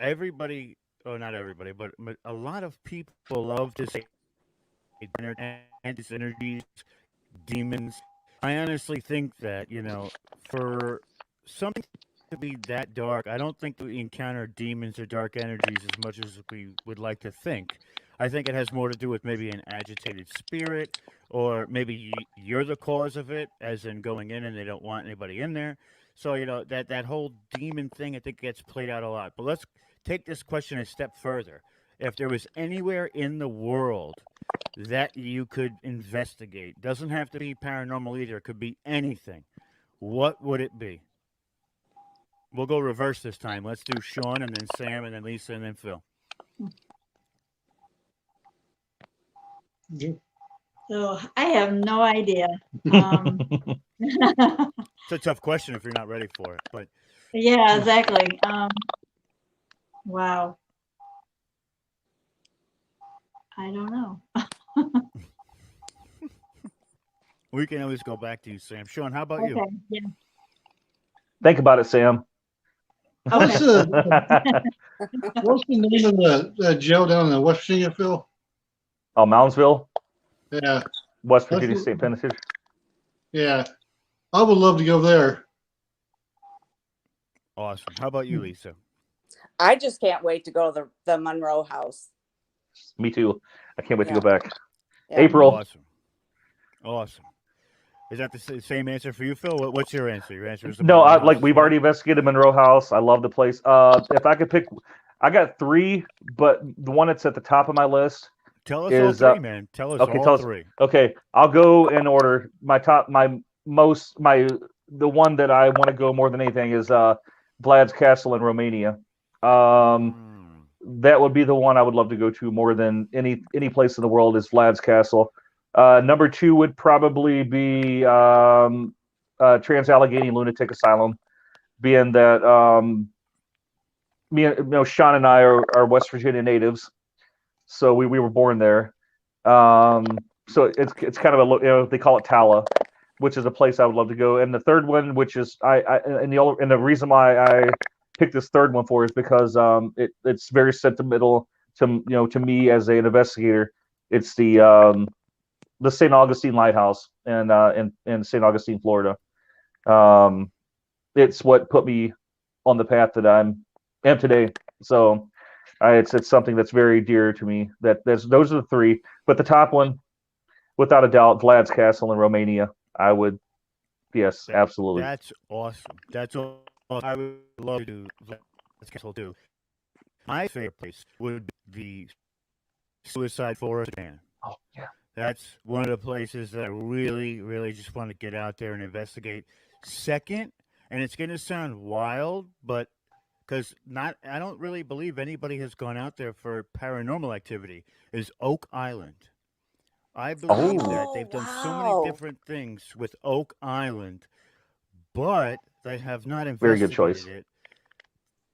everybody, or not everybody, but a lot of people love to say energies, demons. I honestly think that for something to be that dark, I don't think we encounter demons or dark energies as much as we would like to think. I think it has more to do with maybe an agitated spirit, or maybe you're the cause of it, as in going in and they don't want anybody in there. So that whole demon thing, I think, gets played out a lot. But let's take this question a step further. If there was anywhere in the world that you could investigate, doesn't have to be paranormal either, it could be anything, what would it be? We'll go reverse this time. Let's do Sean and then Sam and then Lisa and then Phil. So I have no idea. It's a tough question if you're not ready for it, but yeah, exactly. Wow. I don't know. we can always go back to you, Sam. Sean, how about you? Okay. Yeah. Think about it, Sam. What's the name of the jail down in West Virginia, Phil? Oh, Moundsville, Yeah, West Virginia State Penitentiary. yeah. I would love to go there. Awesome. How about you, Lisa? I just can't wait to go to the Monroe House. Me too. I can't wait to Yeah. go back. Yeah. April. Awesome. Is that the same answer for you, Phil? What's your answer? Your answer is the No, Monroe House like as we've well? already investigated Monroe House. I love the place. If I could pick, I got three, but the one that's at the top of my list Tell us is all three, man. Tell us okay. all three. Okay, I'll go in order. The one that I want to go more than anything is Vlad's Castle in Romania. That would be the one I would love to go to more than any place in the world is Vlad's Castle. Number two would probably be Trans-Allegheny Lunatic Asylum, being that Sean and I are West Virginia natives, so we were born there. So it's kind of they call it Tala, which is a place I would love to go. And the third one, which is and the reason why I picked this third one for is because it's very sentimental to me as an investigator. It's the St. Augustine Lighthouse in St. Augustine, Florida. It's what put me on the path that I am today. So it's something that's very dear to me. Those are the three. But the top one, without a doubt, Vlad's Castle in Romania. I would, yes, absolutely. That's awesome. That's all. I would love to do Vlad's Castle too. My favorite place would be Suicide Forest, Japan. Oh yeah. That's one of the places that I really, really just want to get out there and investigate. Second, and it's going to sound wild, but because I don't really believe anybody has gone out there for paranormal activity, is Oak Island. I believe Oh, that Oh, they've done so many wow. different things with Oak Island, but they have not very good investigated choice. it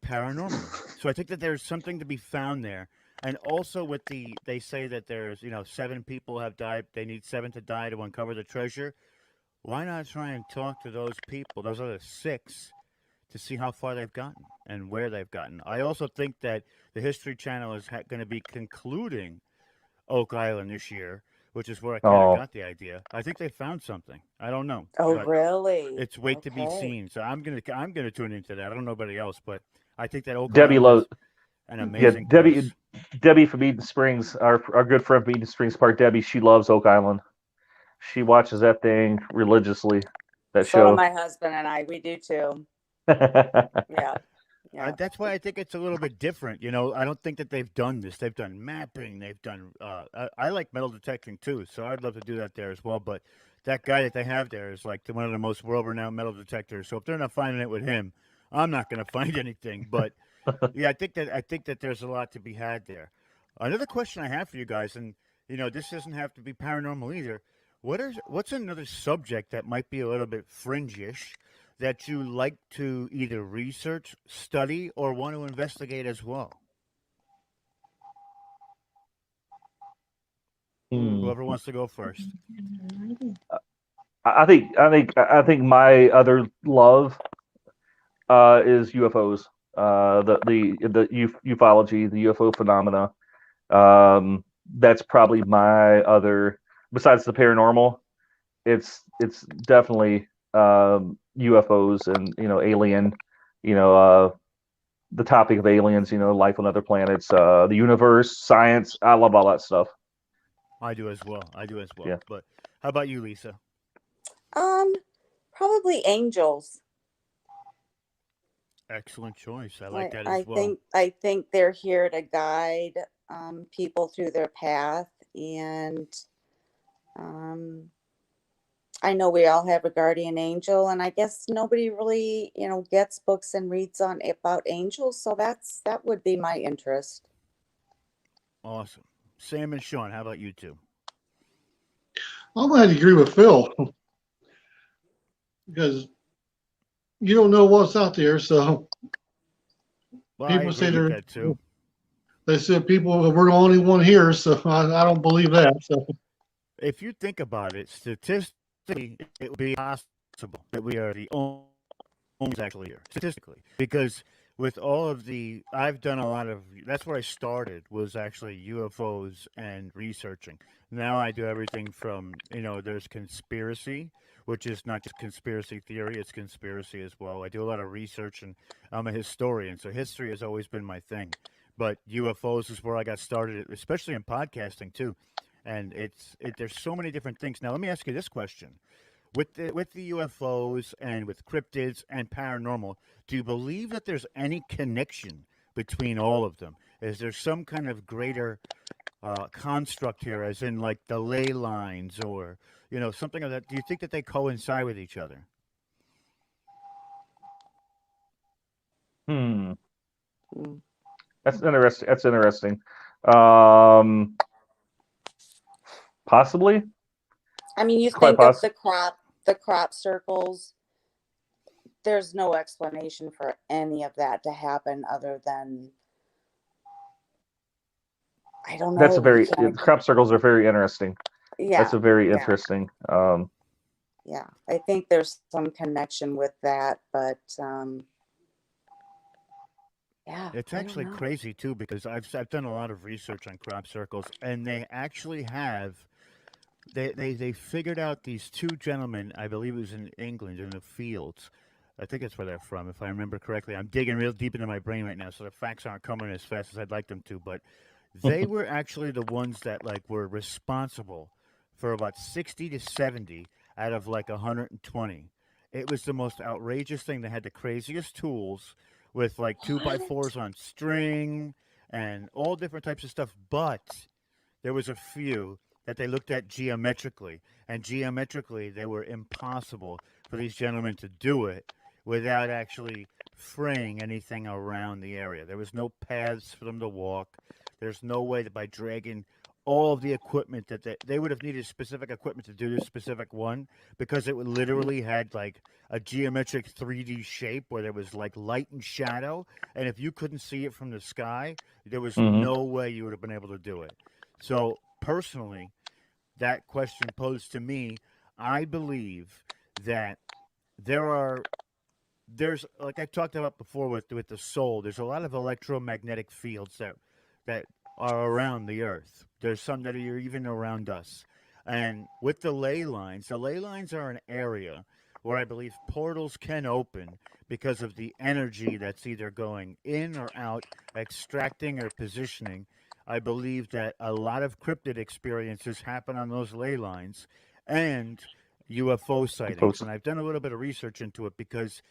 paranormally. So I think that there's something to be found there. And also with they say that there's, 7 people have died. They need 7 to die to uncover the treasure. Why not try and talk to those people, those other 6, to see how far they've gotten and where they've gotten? I also think that the History Channel is going to be concluding Oak Island this year, which is where I kind of Oh, got the idea. I think they found something. I don't know, Oh, but really? it's wait to be Okay. seen. So I'm gonna tune into that. I don't know anybody else, but I think that Oak Debbie Island loves. is an Yeah, amazing Debbie. place. Debbie from Eden Springs, our good friend from Eden Springs Park. Debbie, she loves Oak Island. She watches that thing religiously. That So do show. my husband and I. We do too. Yeah. Yeah. That's why I think it's a little bit different. I don't think that they've done this. They've done mapping. They've done. I like metal detecting too, so I'd love to do that there as well. But that guy that they have there is like one of the most world-renowned metal detectors. So if they're not finding it with him, I'm not going to find anything. But yeah, I think that there's a lot to be had there. Another question I have for you guys, and this doesn't have to be paranormal either. What's another subject that might be a little bit fringe-ish that you like to either research, study, or want to investigate as well? Hmm. Whoever wants to go first. I think my other love is UFOs. The ufology, the UFO phenomena. That's probably my other. Besides the paranormal, it's definitely UFOs and alien. You know, the topic of aliens. Life on other planets, the universe, science. I love all that stuff. I do as well. I do as well. Yeah. But how about you, Lisa? Um, Probably angels. Excellent choice. I like I that I as well. think I think they're here to guide people through their path, and um, I know we all have a guardian angel, and I guess nobody really, gets books and reads on about angels, so that would be my interest. Awesome. Sam and Sean, how about you two? I'm going to agree with Phil because you don't know what's out there. So Well, I people agree say with that too. they said we're the only one here. So I don't believe that. So If you think about it, statistically, it would be possible that we are the only ones actually here, statistically. Because with all of I've done a lot of, that's where I started, was actually UFOs and researching. Now I do everything from, there's conspiracy, which is not just conspiracy theory, it's conspiracy as well. I do a lot of research and I'm a historian, so history has always been my thing. But UFOs is where I got started, especially in podcasting too. And there's so many different things. Now let me ask you this question: with the UFOs and with cryptids and paranormal, do you believe that there's any connection between all of them? Is there some kind of greater construct here, as in like the ley lines or something of that? Do you think that they coincide with each other? Hmm. Mm. That's interesting. That's interesting. Um, Possibly. I mean, you It's quite think of possible. the crop circles. There's no explanation for any of that to happen other than I don't That's a know. You very can't. crop circles are very interesting. That's Yeah, a very yeah, interesting. yeah. I think there's some connection with that, but yeah, It's I don't actually know. crazy too because I've done a lot of research on crop circles, and they actually have they figured out these 2 gentlemen. I believe it was in England in the fields. I think that's where they're from, if I remember correctly. I'm digging real deep into my brain right now, so the facts aren't coming as fast as I'd like them to. But they were actually the ones that like were responsible for about 60 to 70 out of like 120. It was the most outrageous thing. They had the craziest tools with like two by What? fours on string and all different types of stuff. But there was a few that they looked at geometrically, and geometrically they were impossible for these gentlemen to do it without actually fraying anything around the area. There was no paths for them to walk. There's no way that by dragging all of the equipment that they would have needed specific equipment to do this specific one because it would literally had like a geometric 3D shape where there was like light and shadow, and if you couldn't see it from the sky, there was no way you would have been able to do it. So personally, that question posed to me, I believe that there's like I talked about before with the soul. There's a lot of electromagnetic fields that are around the Earth. There's some that are even around us. And with the ley lines are an area where I believe portals can open because of the energy that's either going in or out, extracting or positioning. I believe that a lot of cryptid experiences happen on those ley lines and UFO sightings. And I've done a little bit of research into it because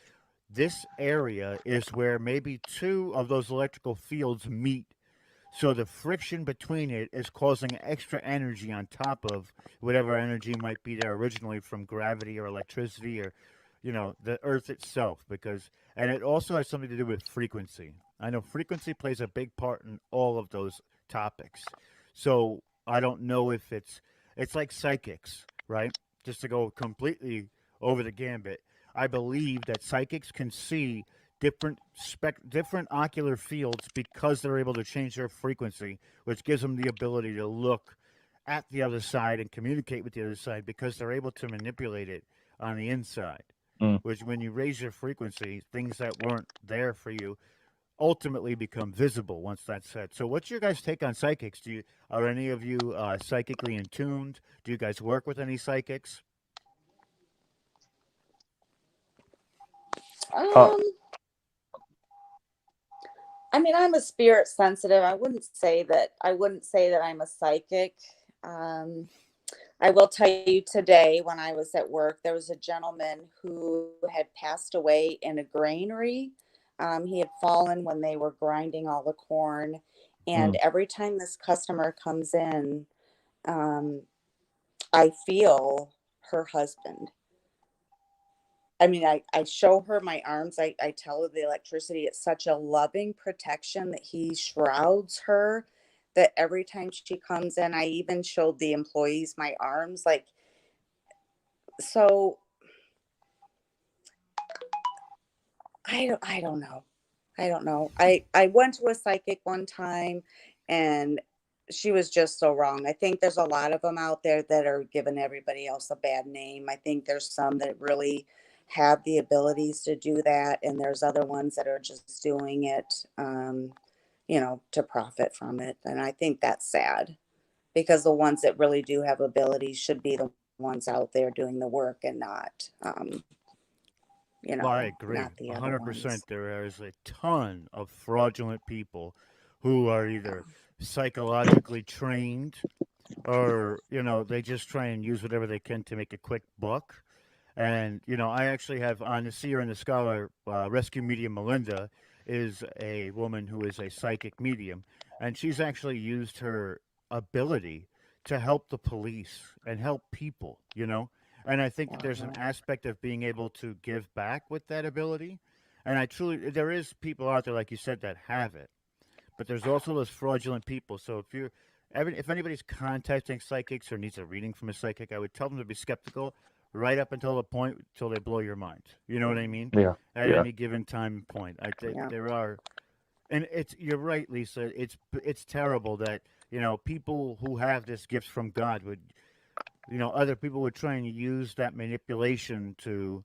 this area is where maybe two of those electrical fields meet. So the friction between it is causing extra energy on top of whatever energy might be there originally from gravity or electricity or, the Earth itself. And it also has something to do with frequency. I know frequency plays a big part in all of those topics. So I don't know if it's like psychics, right? Just to go completely over the gambit. I believe that psychics can see different ocular fields because they're able to change their frequency, which gives them the ability to look at the other side and communicate with the other side because they're able to manipulate it on the inside. Which, when you raise your frequency, things that weren't there for you ultimately become visible once that's said. So, what's your guys' take on psychics? Are any of you psychically in tuned? Do you guys work with any psychics? I mean, I'm a spirit sensitive. I wouldn't say that I'm a psychic. I will tell you today when I was at work, there was a gentleman who had passed away in a granary. He had fallen when they were grinding all the corn. And every time this customer comes in, I feel her husband. I mean, I show her my arms. I tell her the electricity. It's such a loving protection that he shrouds her, that every time she comes in, I even showed the employees my arms. Like, so I don't know. I don't know. I went to a psychic one time and she was just so wrong. I think there's a lot of them out there that are giving everybody else a bad name. I think there's some that really have the abilities to do that, and there's other ones that are just doing it to profit from it. And I think that's sad, because the ones that really do have abilities should be the ones out there doing the work and not Well, I agree. not the other 100%. ones. There is a ton of fraudulent people who are either psychologically trained or, they just try and use whatever they can to make a quick buck. And, I actually have on the Seer and the Scholar rescue medium Melinda is a woman who is a psychic medium. And she's actually used her ability to help the police and help people, And I think that there's an aspect of being able to give back with that ability. And there is people out there, like you said, that have it. But there's also those fraudulent people. So if anybody's contacting psychics or needs a reading from a psychic, I would tell them to be skeptical right up until the point till they blow your mind. You know what I mean? Yeah. At any given time and point. I think there are, and you're right, Lisa. It's terrible that people who have this gift from God would, other people would try and use that manipulation to,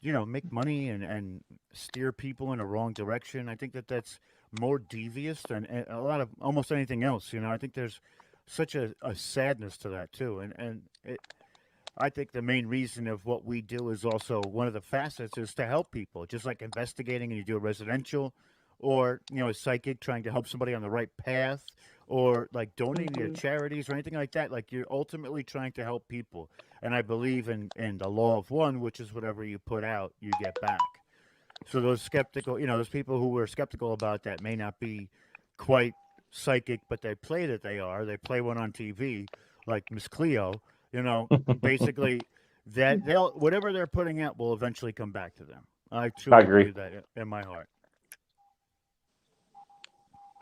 make money and steer people in a wrong direction. I think that that's more devious than a lot of almost anything else. I think there's such a sadness to that too, I think the main reason of what we do is also one of the facets is to help people, just like investigating and you do a residential or, a psychic trying to help somebody on the right path or like donating to charities or anything like that. Like you're ultimately trying to help people. And I believe in the law of one, which is whatever you put out, you get back. So those skeptical, those people who were skeptical about that may not be quite psychic, but they play that they are. They play one on TV like Miss Cleo. Basically, that whatever they're putting out will eventually come back to them. I truly agree. believe that in my heart.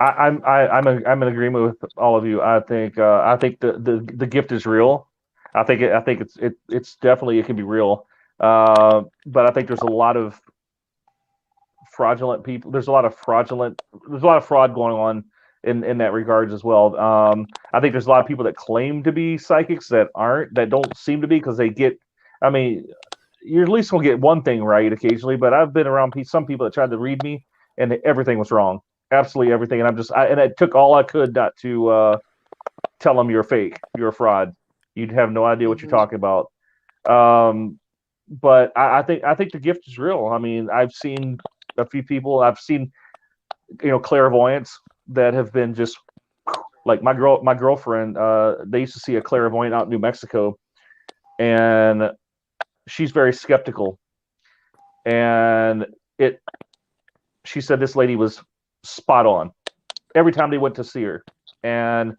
I'm in agreement with all of you. I think the gift is real. I think it's definitely it can be real. But I think there's a lot of fraudulent people. There's a lot of fraud going on in that regards as well. I think there's a lot of people that claim to be psychics that aren't, that don't seem to be, because they get. I mean, you're at least gonna get one thing right occasionally. But I've been around some people that tried to read me, and everything was wrong. Absolutely everything. And and it took all I could not to tell them you're fake, you're a fraud. You'd have no idea what you're talking about. But I think the gift is real. I mean, I've seen a few people. I've seen clairvoyants that have been just like my girlfriend. They used to see a clairvoyant out in New Mexico, and she's very skeptical. And she said this lady was spot on every time they went to see her. And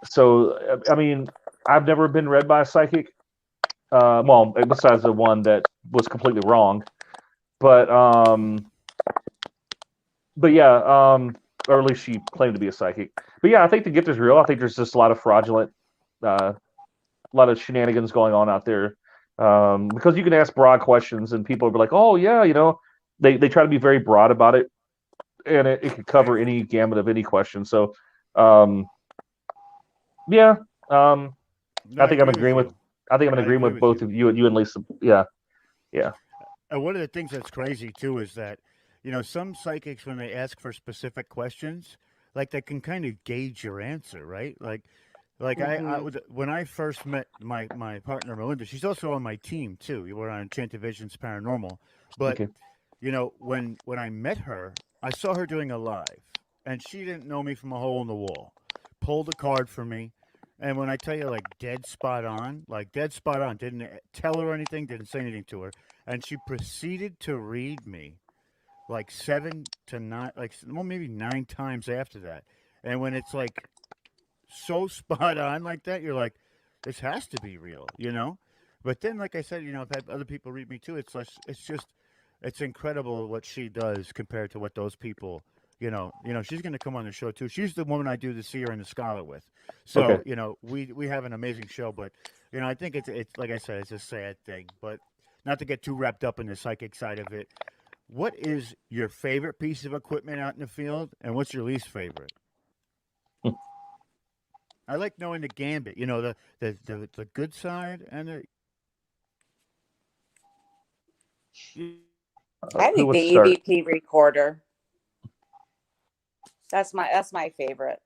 so, I mean, I've never been read by a psychic. Well, besides the one that was completely wrong, but yeah, or at least she claimed to be a psychic. But yeah, I think the gift is real. I think there's just a lot of fraudulent, a lot of shenanigans going on out there. Because you can ask broad questions and people will be like, "Oh yeah," they try to be very broad about it, and it could cover any gamut of any question. So, yeah, I think I'm agreeing with. I think I'm in agreement with both of you and Lisa. Yeah, yeah. And one of the things that's crazy too is that, some psychics, when they ask for specific questions, like they can kind of gauge your answer, right? Like when I first met my partner Melinda, she's also on my team too. We're on Enchanted Visions Paranormal, but Okay. when I met her, I saw her doing a live, and she didn't know me from a hole in the wall. Pulled a card for me, and when I tell you, like dead spot on, didn't tell her anything, didn't say anything to her, and she proceeded to read me like 7 to 9, maybe 9 times after that. And when it's like so spot on like that, you're like, this has to be real. But then, like I said, I've had other people read me too. It's incredible what she does compared to what those people. She's going to come on the show too. She's the woman I do the Seer and the Scholar with. So, Okay. we have an amazing show. But I think it's like I said, it's a sad thing. But not to get too wrapped up in the psychic side of it. What is your favorite piece of equipment out in the field, and what's your least favorite? I like knowing the gambit. The good side and I Who think wants the to start? EVP recorder. That's my favorite.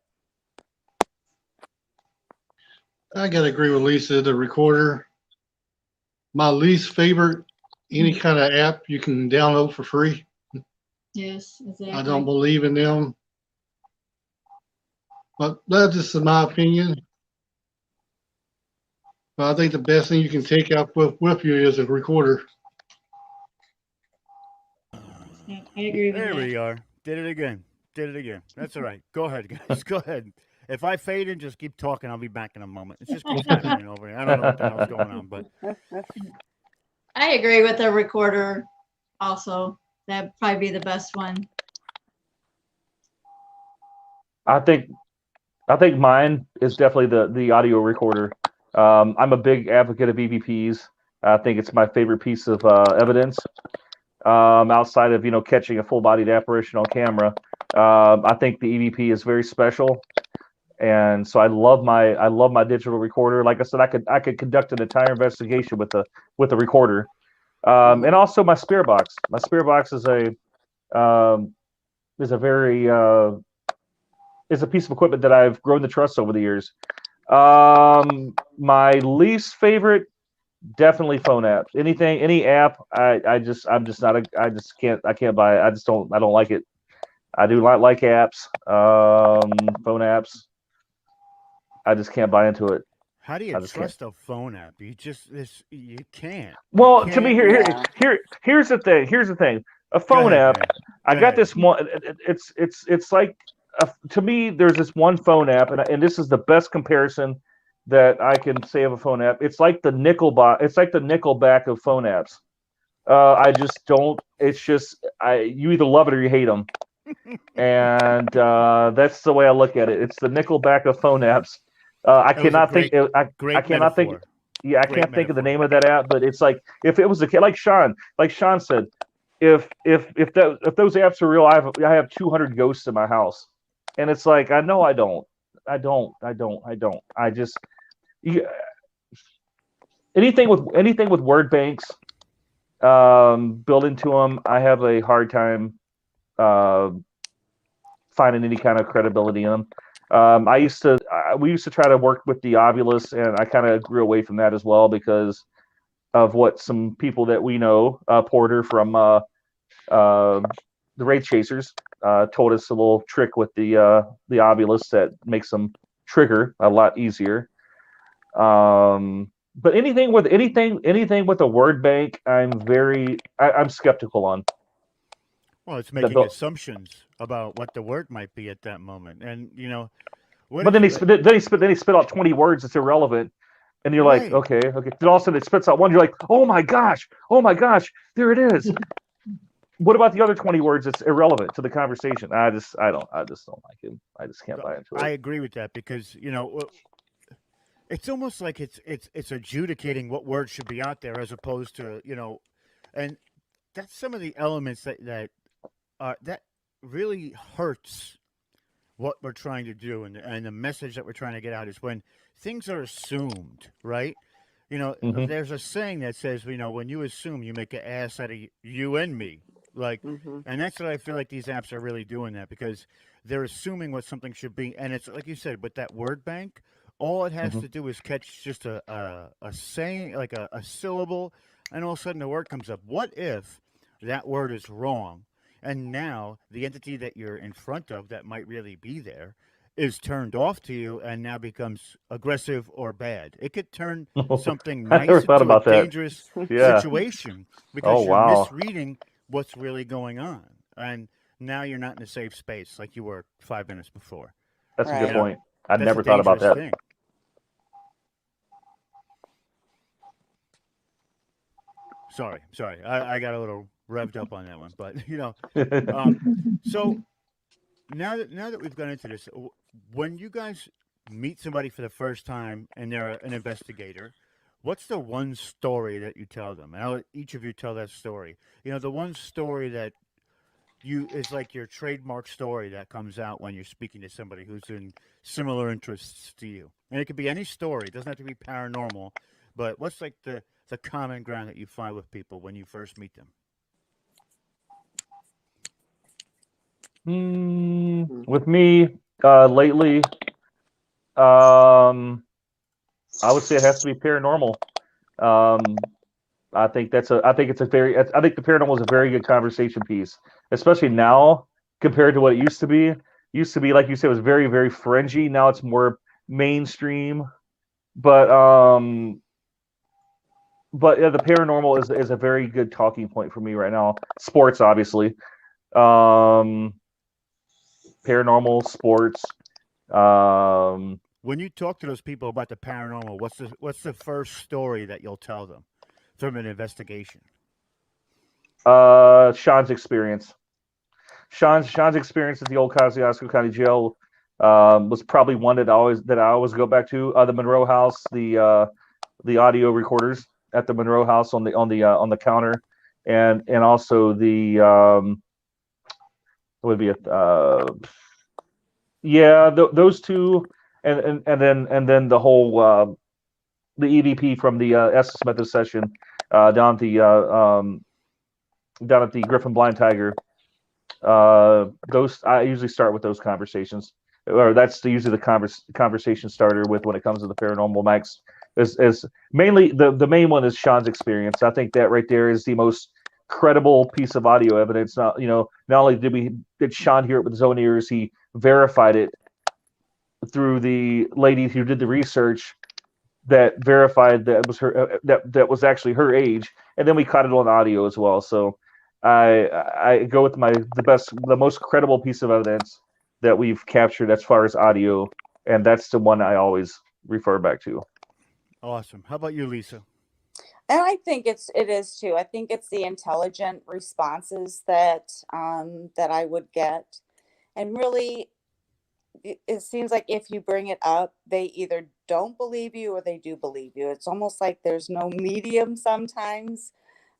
I gotta agree with Lisa. The recorder. My least favorite, any kind of app you can download for free. Yes, exactly. I don't believe in them. But that's just my opinion. But I think the best thing you can take out with you is a recorder. Yeah, I agree with there that. we are. Did it again. That's all right. Go ahead, guys. Go ahead. If I fade in, just keep talking. I'll be back in a moment. It just keeps happening over here. I don't know what the hell's going on, but I agree with the recorder also. That'd probably be the best one. I think mine is definitely the audio recorder. I'm a big advocate of EVPs. I think it's my favorite piece of evidence. Outside of catching a full-bodied apparition on camera, I think the EVP is very special, and so I love my digital recorder. Like I said, I could conduct an entire investigation with the recorder, and also my spirit box. My spirit box is a very is a piece of equipment that I've grown to trust over the years. My least favorite, definitely phone apps. Any app, I can't buy it. I don't like it. I do not like apps, phone apps. I just can't buy into it. how do you trust a phone app? You can't. Well, to me, here's the thing. Here's the thing. A phone app. I got this one. It's like to me, there's this one phone app, and this is the best comparison that I can say of a phone app. It's like the Nickelback. It's like the Nickelback of phone apps. I just don't. It's just you either love it or you hate them. and that's the way I look at it. It's the Nickelback of phone apps. I That was a cannot think. I great cannot think. metaphor. Yeah, I Great can't think of the metaphor. name of that app, but it's like if it was a kid, like Sean said, if those apps are real, I have 200 ghosts in my house, and it's like I know I don't. I just you, anything with word banks built into them. I have a hard time uh, finding any kind of credibility in them. We used to try to work with the Ovilus, and I kind of grew away from that as well because of what some people that we know, Porter from the Wraith Chasers, told us a little trick with the Ovilus that makes them trigger a lot easier. But anything with a word bank, I'm skeptical on. Well, it's The, making the, assumptions about what the word might be at that moment, and what but did then you? they spit out 20 words that's irrelevant, and you're like, Right. okay. Then all of a sudden it spits out one. You're like, oh my gosh, there it is. What about the other 20 words that's irrelevant to the conversation? I just don't like it. I just can't buy into I it. agree with that because it's almost like it's adjudicating what words should be out there as opposed to and that's some of the elements that really hurts what we're trying to do and the message that we're trying to get out is when things are assumed, right? Mm-hmm. There's a saying that says, when you assume, you make an ass out of you and me. Like, Mm-hmm. and that's what I feel like these apps are really doing that because they're assuming what something should be. And it's like you said, with that word bank, all it has Mm-hmm. to do is catch just a saying, like a syllable, and all of a sudden the word comes up. What if that word is wrong? And now the entity that you're in front of that might really be there is turned off to you and now becomes aggressive or bad. It could turn something I never nice thought into a about that. dangerous Yeah. situation Oh because you're wow, misreading what's really going on. And now you're not in a safe space like you were 5 minutes before. that's a good You know, Right. point. I that's a never thought about dangerous that. thing. Sorry. I got a little revved up on that one, but um, so now that we've gone into this, when you guys meet somebody for the first time and they're an investigator, what's the one story that you tell them? And I'll let each of you tell that story. The one story that you is like your trademark story that comes out when you're speaking to somebody who's in similar interests to you. And it could be any story. It doesn't have to be paranormal, but what's like the common ground that you find with people when you first meet them? With me, lately, I would say it has to be paranormal. Um, I think the paranormal is a very good conversation piece, especially now compared to what it used to be. Used to be, like you said, it was very, very fringy. Now it's more mainstream. But yeah, the paranormal is a very good talking point for me right now. Sports, obviously. Um, Paranormal, sports. Um, When you talk to those people about the paranormal, what's the first story that you'll tell them from an investigation? Sean's experience. Sean's experience at the old Kosciuszko County Jail was probably one that I always go back to. The Monroe House, the audio recorders at the Monroe House on the counter, and also the what would be it? Yeah, those two, and then the whole the E.V.P. from the Estes Method session down at the Griffin Blind Tiger. Those I usually start with those conversations, or that's usually the conversation starter with when it comes to the paranormal. Max is mainly the main one is Sean's experience. I think that right there is the most credible piece of audio evidence. Not only did Sean hear it with his own ears, he verified it through the lady who did the research that verified that it was her that was actually her age, and then we caught it on audio as well. So I go with the most credible piece of evidence that we've captured as far as audio, and that's the one I always refer back to. Awesome. How about you, Lisa? And I think it is too. I think it's the intelligent responses that I would get. And really, it seems like if you bring it up, they either don't believe you or they do believe you. It's almost like there's no medium sometimes.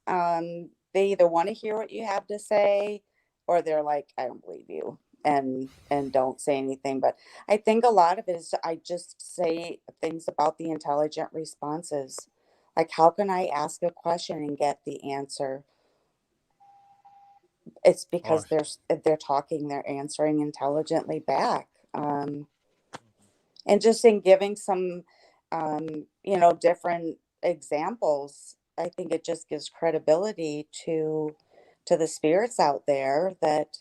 They either want to hear what you have to say, or they're like, I don't believe you, and don't say anything. But I think a lot of it is I just say things about the intelligent responses. Like, how can I ask a question and get the answer? It's because Awesome. they're talking, they're answering intelligently back. And just in giving some, different examples, I think it just gives credibility to the spirits out there that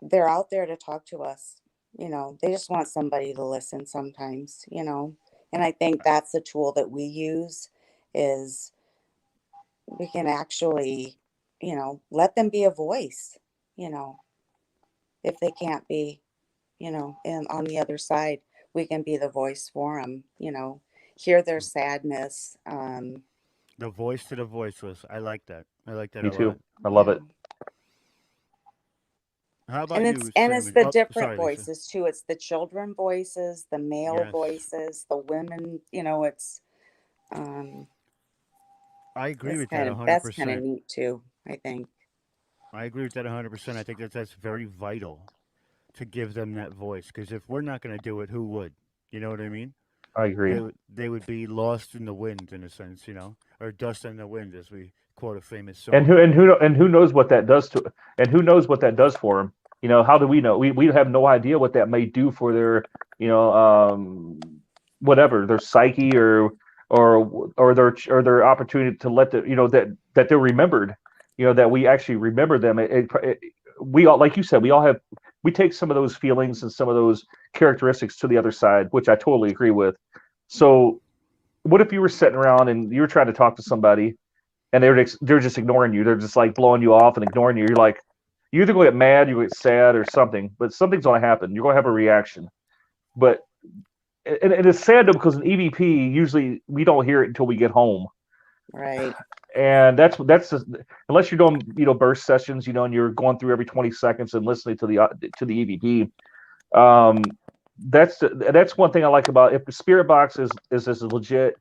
they're out there to talk to us. They just want somebody to listen sometimes. And I think that's the tool that we use is we can actually, let them be a voice, you know, if they can't be, and on the other side, we can be the voice for them, hear their sadness. The voice to the voiceless. I like that. I like that Me a lot. too. I love Yeah. it. How about And you, it's Simon? the Oh, different sorry, Lisa. voices too. It's the children voices, the male Yes, voices, the women, um I agree that's with that kind of that's kind of 100%. neat too, I think. I agree with that 100%. I think that's very vital to give them that voice because if we're not going to do it, who would? You know what I mean? I agree. They would be lost in the wind in a sense, or dust in the wind, as we quote a famous And song. who knows what that does to, and who knows what that does for them? How do we know? We have no idea what that may do for their, you know, whatever their psyche or their opportunity to let the, that they're remembered. That we actually remember them. We all, like you said, we take some of those feelings and some of those characteristics to the other side, which I totally agree with. So, what if you were sitting around and you were trying to talk to somebody and they're just ignoring you. They're just like blowing you off and ignoring you. You're like, you either gonna get mad, you get sad, or something. But something's gonna happen. You're gonna have a reaction. But and it's sad though because in EVP usually we don't hear it until we get home, Right. and that's just, unless you're doing burst sessions, and you're going through every 20 seconds and listening to the EVP. That's one thing I like about if the spirit box is as legit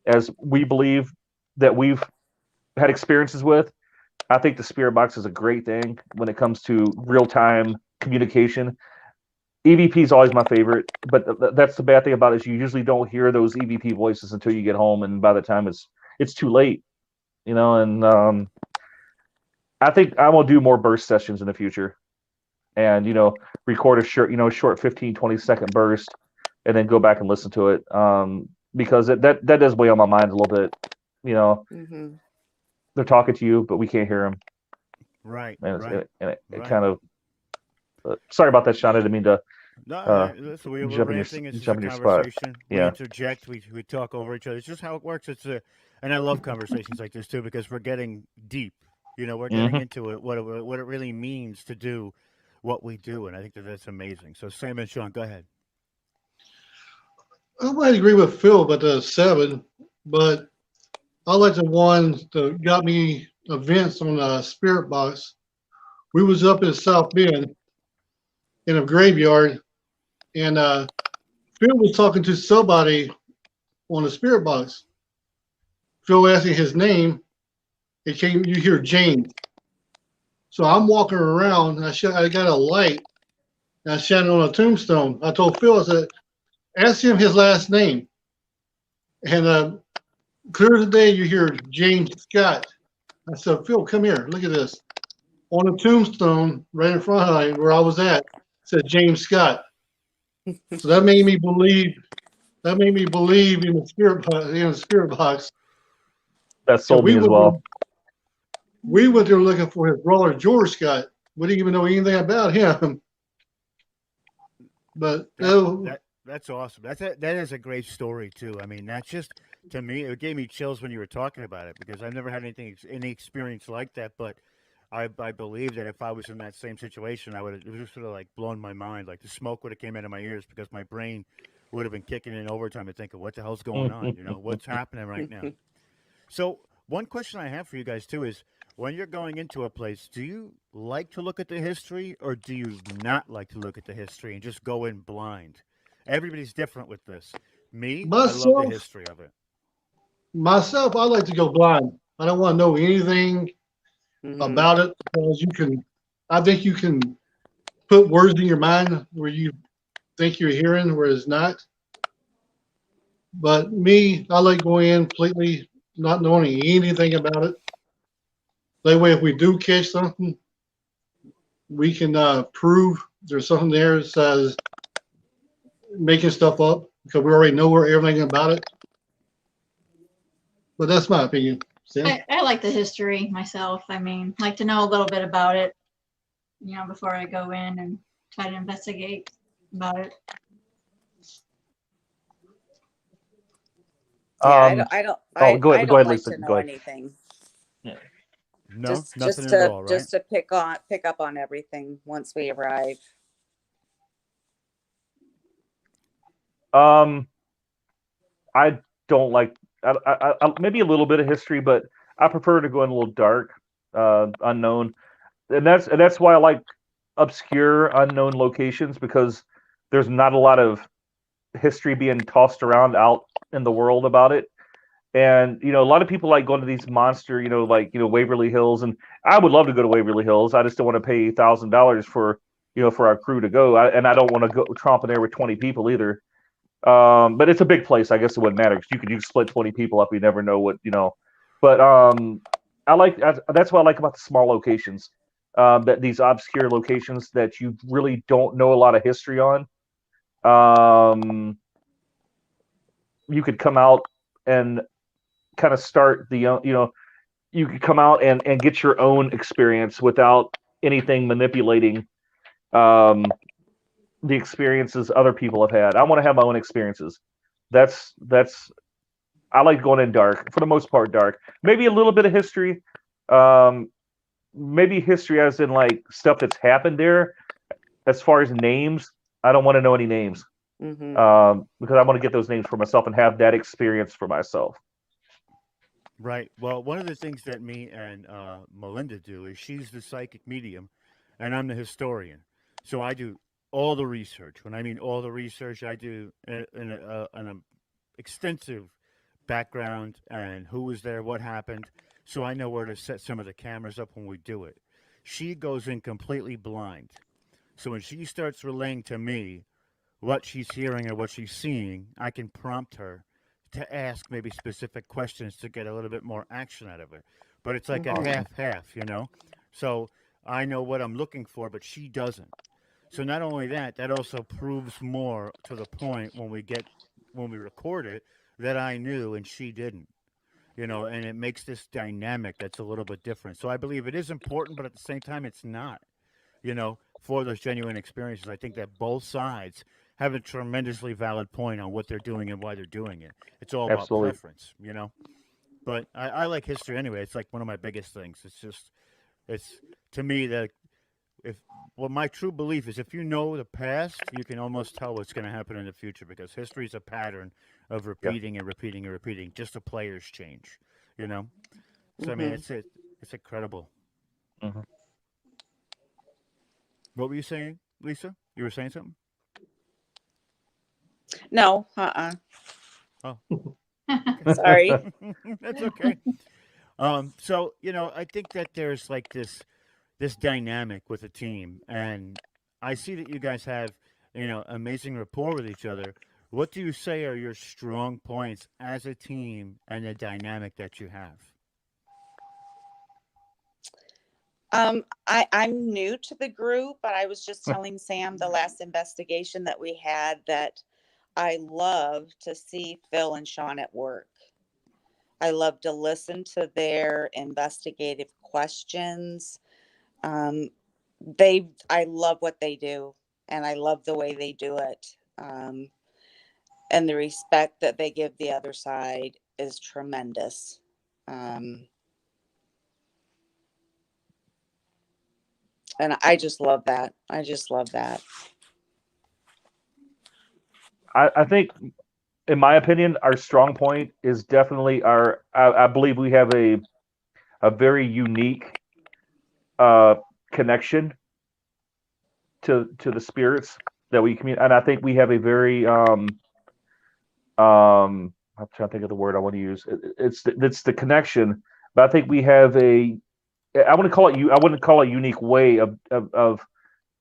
as we believe that we've had experiences with. I think the spirit box is a great thing when it comes to real time communication. EVP is always my favorite, but that's the bad thing about it is you usually don't hear those EVP voices until you get home, and by the time it's too late, And I think I will do more burst sessions in the future, and record a short 15-20 second burst, and then go back and listen to it, because that does weigh on my mind a little bit. Mm-hmm. They're talking to you, but we can't hear them, Right, and right, it right. kind of. Sorry about that, Sean. I didn't mean to No, uh, listen, we're jump in your ranting. This is a jump in your spot. conversation. We Yeah. interject. We talk over each other. It's just how it works. And I love conversations like this too because we're getting deep. We're getting Hmm. into it. What it really means to do what we do, and I think that's amazing. So, Sam and Sean, go ahead. I might agree with Phil about the 7, but I like the one that got me events on the Spirit Box. We was up in South Bend in a graveyard, and Phil was talking to somebody on the Spirit Box. Phil asking his name. It came. You hear James. So I'm walking around. And I got a light. And I shined on a tombstone. I told Phil, I said, ask him his last name. And clear as the day, you hear James Scott. I said, Phil, come here. Look at this. On the tombstone, right in front of me, where I was at, said James Scott. So that made me believe. That made me believe in the spirit box. That So sold me as well. we went there looking for his brother George Scott. We didn't even know anything about him. But That's awesome. That is a great story too. I mean, that's just to me. It gave me chills when you were talking about it because I've never had any experience like that. But I believe that if I was in that same situation, I would have just sort of like blown my mind. Like the smoke would have came out of my ears because my brain would have been kicking in overtime to think of what the hell's going on. What's happening right now. So one question I have for you guys too is, when you're going into a place, do you like to look at the history or do you not like to look at the history and just go in blind? Everybody's different with this. Me, I love the Myself, history of it. myself, I like to go blind. I don't want to know anything Hmm. about it because you can. I think you can put words in your mind where you think you're hearing, where it's not. But me, I like going in completely not knowing anything about it. That way, if we do catch something, we can prove there's something there that says making stuff up because we already know everything about it. But that's my opinion. Sam? I like the history myself. I mean, like to know a little bit about it, before I go in and try to investigate about it. Yeah, Um, go I ahead. Go don't ahead, like Lisa. to Go know ahead. anything. Yeah. No, Just nothing just at to all, right? just to pick up on everything once we arrive. Um, I don't like. Maybe a little bit of history, but I prefer to go in a little dark, unknown, and that's why I like obscure, unknown locations because there's not a lot of history being tossed around out in the world about it. And a lot of people like going to these monster, like Waverly Hills, and I would love to go to Waverly Hills. I just don't want to pay $1,000 for for our crew to go, and I don't want to go tromping there with 20 people either. But it's a big place. I guess it wouldn't matter because you could split 20 people up. You never know what. But that's what I like about the small locations. That these obscure locations that you really don't know a lot of history on. Um, you could come out and kind of start you could come out and get your own experience without anything manipulating um, the experiences other people have had. I want to have my own experiences. That's I like going in dark for the most part. Dark, maybe a little bit of history, um, maybe history as in like stuff that's happened there. As far as names, I don't want to know any names Hmm. because I want to get those names for myself and have that experience for myself. Right. Well, one of the things that me and Melinda do is she's the psychic medium, and I'm the historian. So I do all the research. When I mean all the research, I do an extensive background and who was there, what happened, so I know where to set some of the cameras up when we do it. She goes in completely blind. So when she starts relaying to me what she's hearing or what she's seeing, I can prompt her to ask maybe specific questions to get a little bit more action out of it. But it's like a Hmm. Awesome. half half, So I know what I'm looking for, but she doesn't. So not only that, that also proves more to the point when we record it that I knew and she didn't. And it makes this dynamic that's a little bit different. So I believe it is important, but at the same time, it's not for those genuine experiences. I think that both sides have a tremendously valid point on what they're doing and why they're doing it. It's all about Absolutely. preference. But I like history anyway. It's like one of my biggest things. It's to me that if well, my true belief is if you know the past, you can almost tell what's going to happen in the future because history is a pattern of Yeah. repeating and repeating and repeating. Just the players change, you know. So I mean, Hmm. it's incredible. Mhm. What were you saying, Lisa? You were saying something? No, Oh, okay. sorry. That's okay. So I think that there's like this dynamic with a team, and I see that you guys have amazing rapport with each other. What do you say are your strong points as a team and the dynamic that you have? I'm new to the group, but I was just telling Sam the last investigation that we had that I love to see Phil and Sean at work. I love to listen to their investigative questions. Um, I love what they do, and I love the way they do it. And the respect that they give the other side is tremendous. Um, and I just love that. I just love that. I think, in my opinion, our strong point is definitely our. I believe we have a a very unique connection to the spirits that we communicate. And I think we have a very I'm trying to think of the word I want to use. It's the connection, but I think we have I wouldn't call it unique way of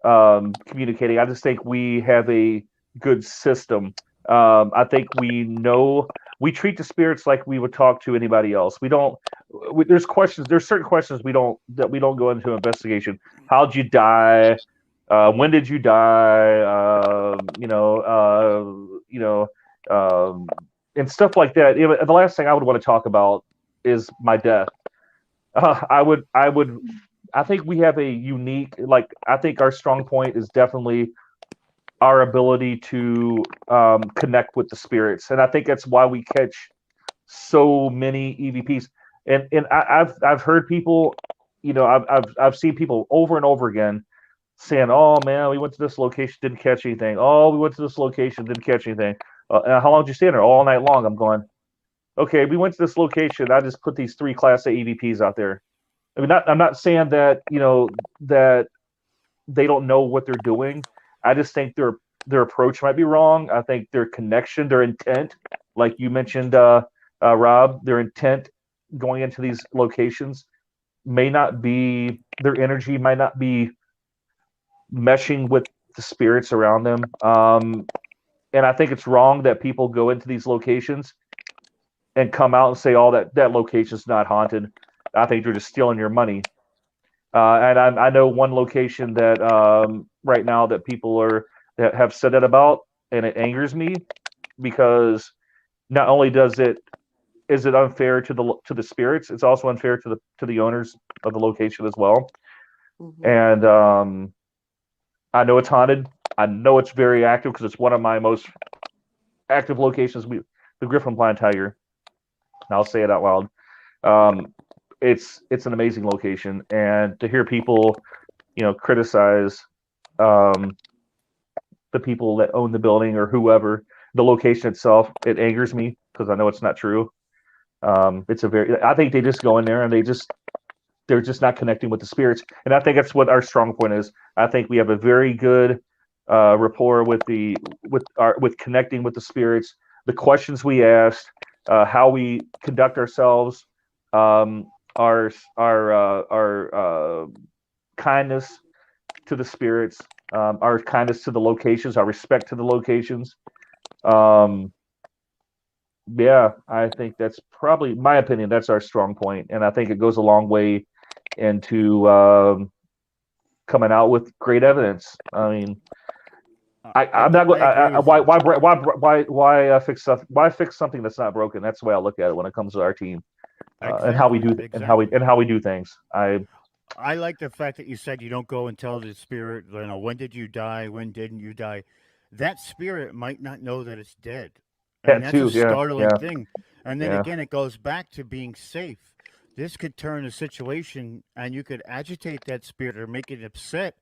communicating. I just think we have a good system. I think we treat the spirits like we would talk to anybody else. We don't. There's certain questions we don't go into investigation. How'd you die? When did you die? And stuff like that. The last thing I would want to talk about is my death. I think we have a unique, I think our strong point is definitely our ability to connect with the spirits, and I think that's why we catch so many EVPs. And I've heard people, I've seen people over and over again saying, "Oh man, we went to this location, didn't catch anything. Oh, we went to this location, didn't catch anything. And how long did you stay there? All night long." I'm going, okay, we went to this location. I just put these 3 Class A EVPs out there. I mean, I'm not saying that that they don't know what they're doing. I just think their approach might be wrong. I think their connection, their intent, like you mentioned, Rob, their intent going into these locations may not be, their energy might not be meshing with the spirits around them. And I think it's wrong that people go into these locations and come out and say, "Oh, that location's not haunted." I think they're just stealing your money. And I know one location that right now that people that have said that about, and it angers me because not only is it unfair to the spirits, it's also unfair to the owners of the location as well. Mm-hmm. And I know it's haunted. I know it's very active because it's one of my most active locations. The Griffin Blind Tiger. I'll say it out loud. It's an amazing location, and to hear people, criticize the people that own the building or whoever, the location itself, it angers me because I know it's not true. I think they just go in there and they're just not connecting with the spirits, and I think that's what our strong point is. I think we have a very good rapport with connecting with the spirits. The questions we ask, how we conduct ourselves, our kindness to the spirits, our kindness to the locations, our respect to the locations. Yeah, I think that's probably, my opinion, that's our strong point, and I think it goes a long way into coming out with great evidence. I mean, I'm not going. Why fix stuff? Why fix something that's not broken? That's the way I look at it when it comes to our team, and how we do and how we do things. I like the fact that you said you don't go and tell the spirit, when did you die? When didn't you die? That spirit might not know that it's dead. And that's a startling thing. And then again, it goes back to being safe. This could turn a situation, and you could agitate that spirit or make it upset,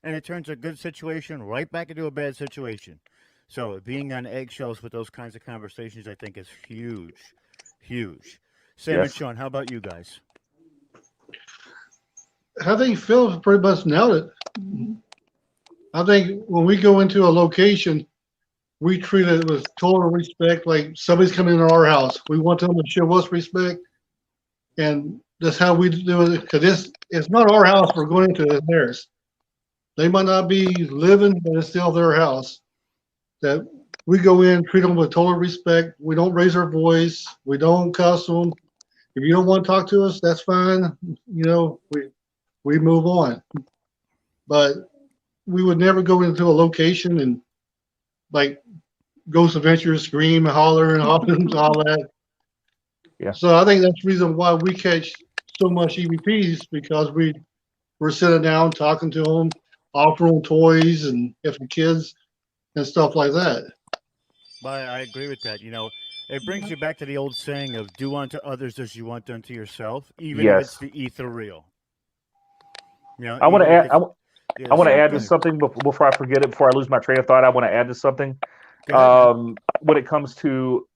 and it turns a good situation right back into a bad situation. So being on eggshells with those kinds of conversations, I think, is huge, huge. Sam and Sean, how about you guys? I think Phil pretty much nailed it. I think when we go into a location, we treat it with total respect, like somebody's coming into our house. We want them to show us respect, and that's how we do it. Because it's not our house we're going into; it's theirs. They might not be living, but it's still their house. That we go in, treat them with total respect. We don't raise our voice. We don't cuss them. If you don't want to talk to us, that's fine. We move on. But we would never go into a location and like Ghost Adventures, scream and holler and all that. Yeah. So I think that's the reason why we catch so much EVPs, because we're sitting down talking to them, offering toys and different kids and stuff like that. Well, I agree with that. It brings you back to the old saying of "Do unto others as you want done to yourself," even if it's the ethereal. I want to add. I want to add to something before I forget it. Before I lose my train of thought, I want to add to something. When it comes to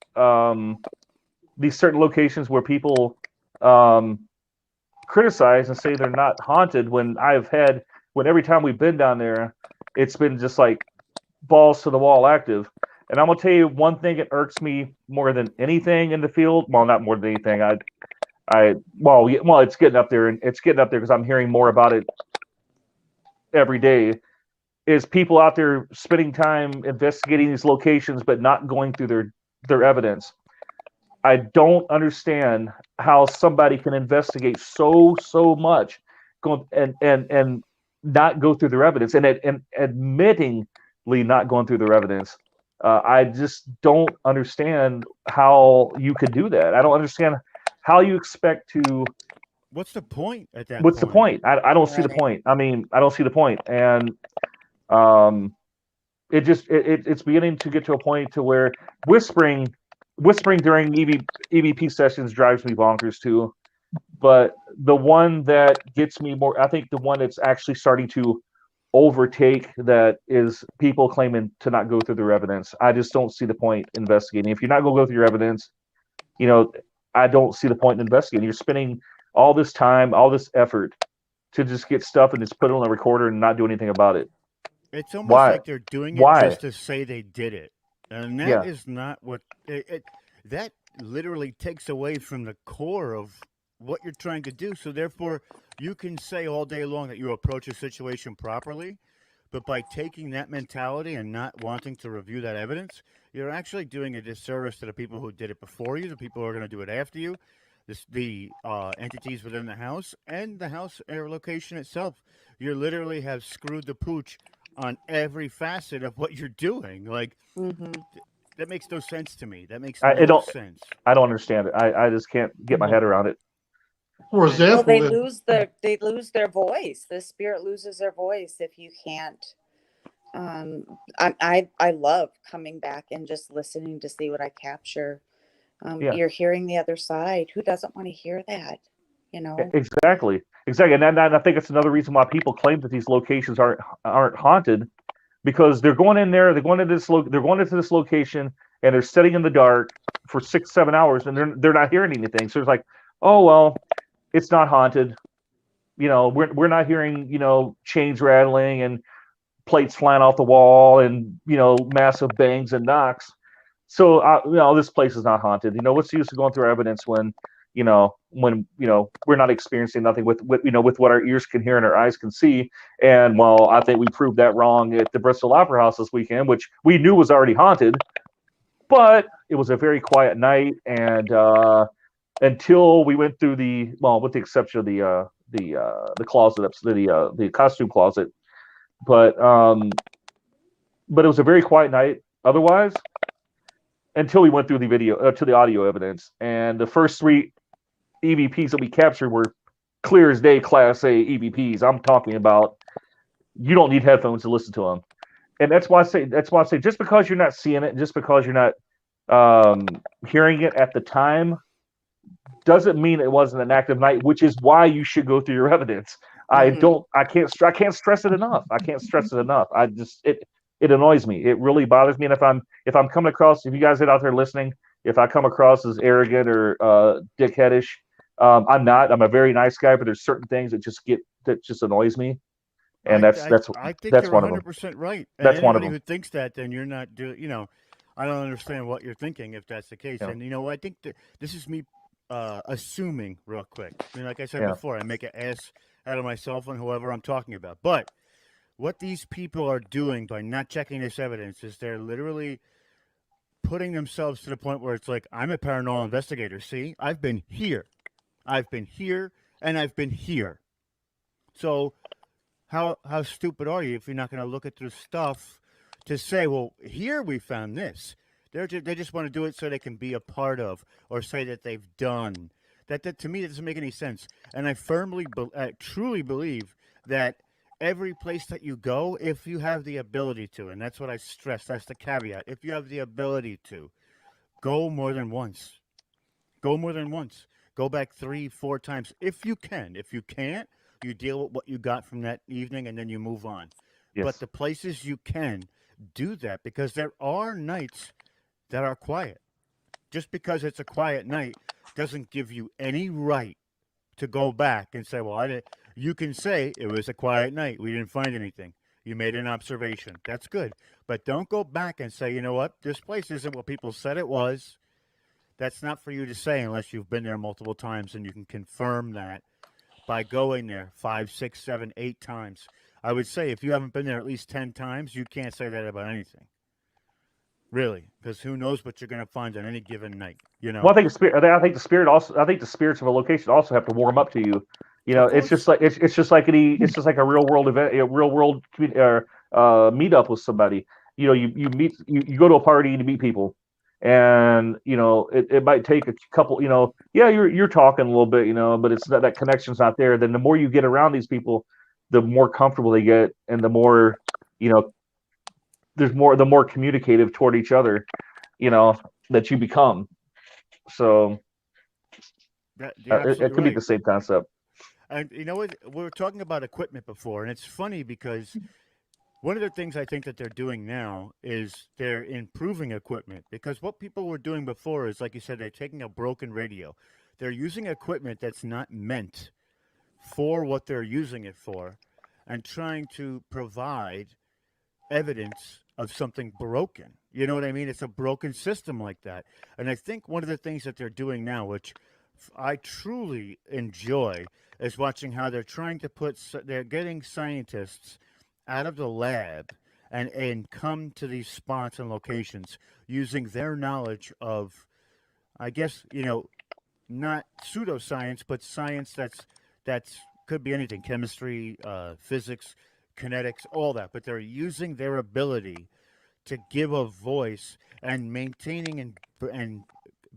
these certain locations where people criticize and say they're not haunted when every time we've been down there, it's been just like balls to the wall active. And I'm gonna tell you one thing that irks me more than anything in the field. Well, not more than anything. It's getting up there, and it's getting up there because I'm hearing more about it every day. Is people out there spending time investigating these locations but not going through their evidence. I don't understand how somebody can investigate so much, and not go through their evidence, and admittingly not going through their evidence. I just don't understand how you could do that. I don't understand how you expect to. What's the point at that What's the point? I don't see the Right. point. I mean, I don't see the point, and it's beginning to get to a point to where whispering during EVP sessions drives me bonkers too. But the one that gets me more, I think the one that's actually starting to overtake that is people claiming to not go through their evidence. I just don't see the point investigating. If you're not going to go through your evidence, I don't see the point in investigating. You're spending all this time, all this effort to just get stuff and just put it on a recorder and not do anything about it. It's almost Why? like they're doing it Why? just to say they did it, and that Yeah. is not what that literally takes away from the core of what you're trying to do. So therefore, you can say all day long that you approach a situation properly, but by taking that mentality and not wanting to review that evidence, you're actually doing a disservice to the people who did it before you, the people who are going to do it after you, the entities within the house, and the house or location itself. You literally have screwed the pooch on every facet of what you're doing. Like, Hmm. that makes no sense to me. That makes I no don't. sense. I don't understand it. I just can't get my head around it. For And Well, example, they lose their voice. The spirit loses their voice if you can't. I love coming back and just listening to see what I capture. Yeah. You're hearing the other side. Who doesn't want to hear that? You know. Exactly. Exactly. And I think it's another reason why people claim that these locations aren't haunted, because they're going in there, they're going into this location, and they're sitting in the dark for 6-7 hours, and they're not hearing anything. So it's like, oh well, it's not haunted. We're not hearing chains rattling and plates flying off the wall and massive bangs and knocks. So this place is not haunted. What's the use of going through evidence when we're not experiencing nothing with what our ears can hear and our eyes can see. And well, I think we proved that wrong at the Bristol Opera House this weekend, which we knew was already haunted, but it was a very quiet night, and until we went through with the exception of the closet, the costume closet, but it was a very quiet night otherwise, until we went through the video to the audio evidence, and the first 3 EVPs that we captured were clear as day Class A EVPs. I'm talking about, you don't need headphones to listen to them, and that's why I say just because you're not seeing it, just because you're not hearing it at the time, doesn't mean it wasn't an active night. Which is why you should go through your evidence. Mhm. I can't stress it enough. I can't stress it enough. It annoys me. It really bothers me. And if I'm coming across, if you guys get out there listening, if I come across as arrogant or dickheadish, I'm not. I'm a very nice guy, but there's certain things that just annoys me, and I think that's you're one of them. 100% right. And That's one of anybody them. who thinks that, then you're not doing, I don't understand what you're thinking if that's the case. Yeah. And, I think that this is me assuming real quick. Like I said Yeah. before, I make an ass out of myself and whoever I'm talking about. But what these people are doing by not checking this evidence is they're literally putting themselves to the point where it's like, I'm a paranormal investigator. See, I've been here, and I've been here. So how stupid are you if you're not going to look at their stuff to say, well, here we found this. They just want to do it so they can be a part of or say that they've done. That to me, that doesn't make any sense. And I truly believe that every place that you go, if you have the ability to, and that's what I stress, that's the caveat, if you have the ability to, go more than once. Go more than once. Go back 3-4 times if you can. If you can't, you deal with what you got from that evening and then you move on. But Yes. the places you can, do that, because there are nights that are quiet. Just because it's a quiet night doesn't give you any right to go back and say, well, I didn't. You can say it was a quiet night. We didn't find anything. You made an observation. That's good. But don't go back and say, you know what? This place isn't what people said it was. That's not for you to say unless you've been there multiple times and you can confirm that by going there 5, 6, 7, 8 times. I would say if you haven't been there at least 10 times, you can't say that about anything. Really, because who knows what you're going to find on any given night, you know? Well, I think the spirit also. I think the spirits of a location also have to warm up to you. You know, Of it's course. just like it's just like a real world event, a real world meetup with somebody. You know, you meet you go to a party and you meet people, and you know it might take a couple. You know, yeah, you're talking a little bit, you know, but it's that connection's not there. Then the more you get around these people, the more comfortable they get, and the more you know, the more communicative toward each other, you know, that you become. So You're it absolutely could be right. the same concept. And you know what? We were talking about equipment before, and it's funny because one of the things I think that they're doing now is they're improving equipment because what people were doing before is, like you said, they're taking a broken radio. They're using equipment that's not meant for what they're using it for and trying to provide evidence of something broken. You know what I mean? It's a broken system like that. And I think one of the things that they're doing now, which I truly enjoy, is watching how they're trying to they're getting scientists out of the lab and come to these spots and locations using their knowledge of, I guess, you know, not pseudoscience, but science that's could be anything, chemistry, physics, kinetics, all that. But they're using their ability to give a voice and maintaining and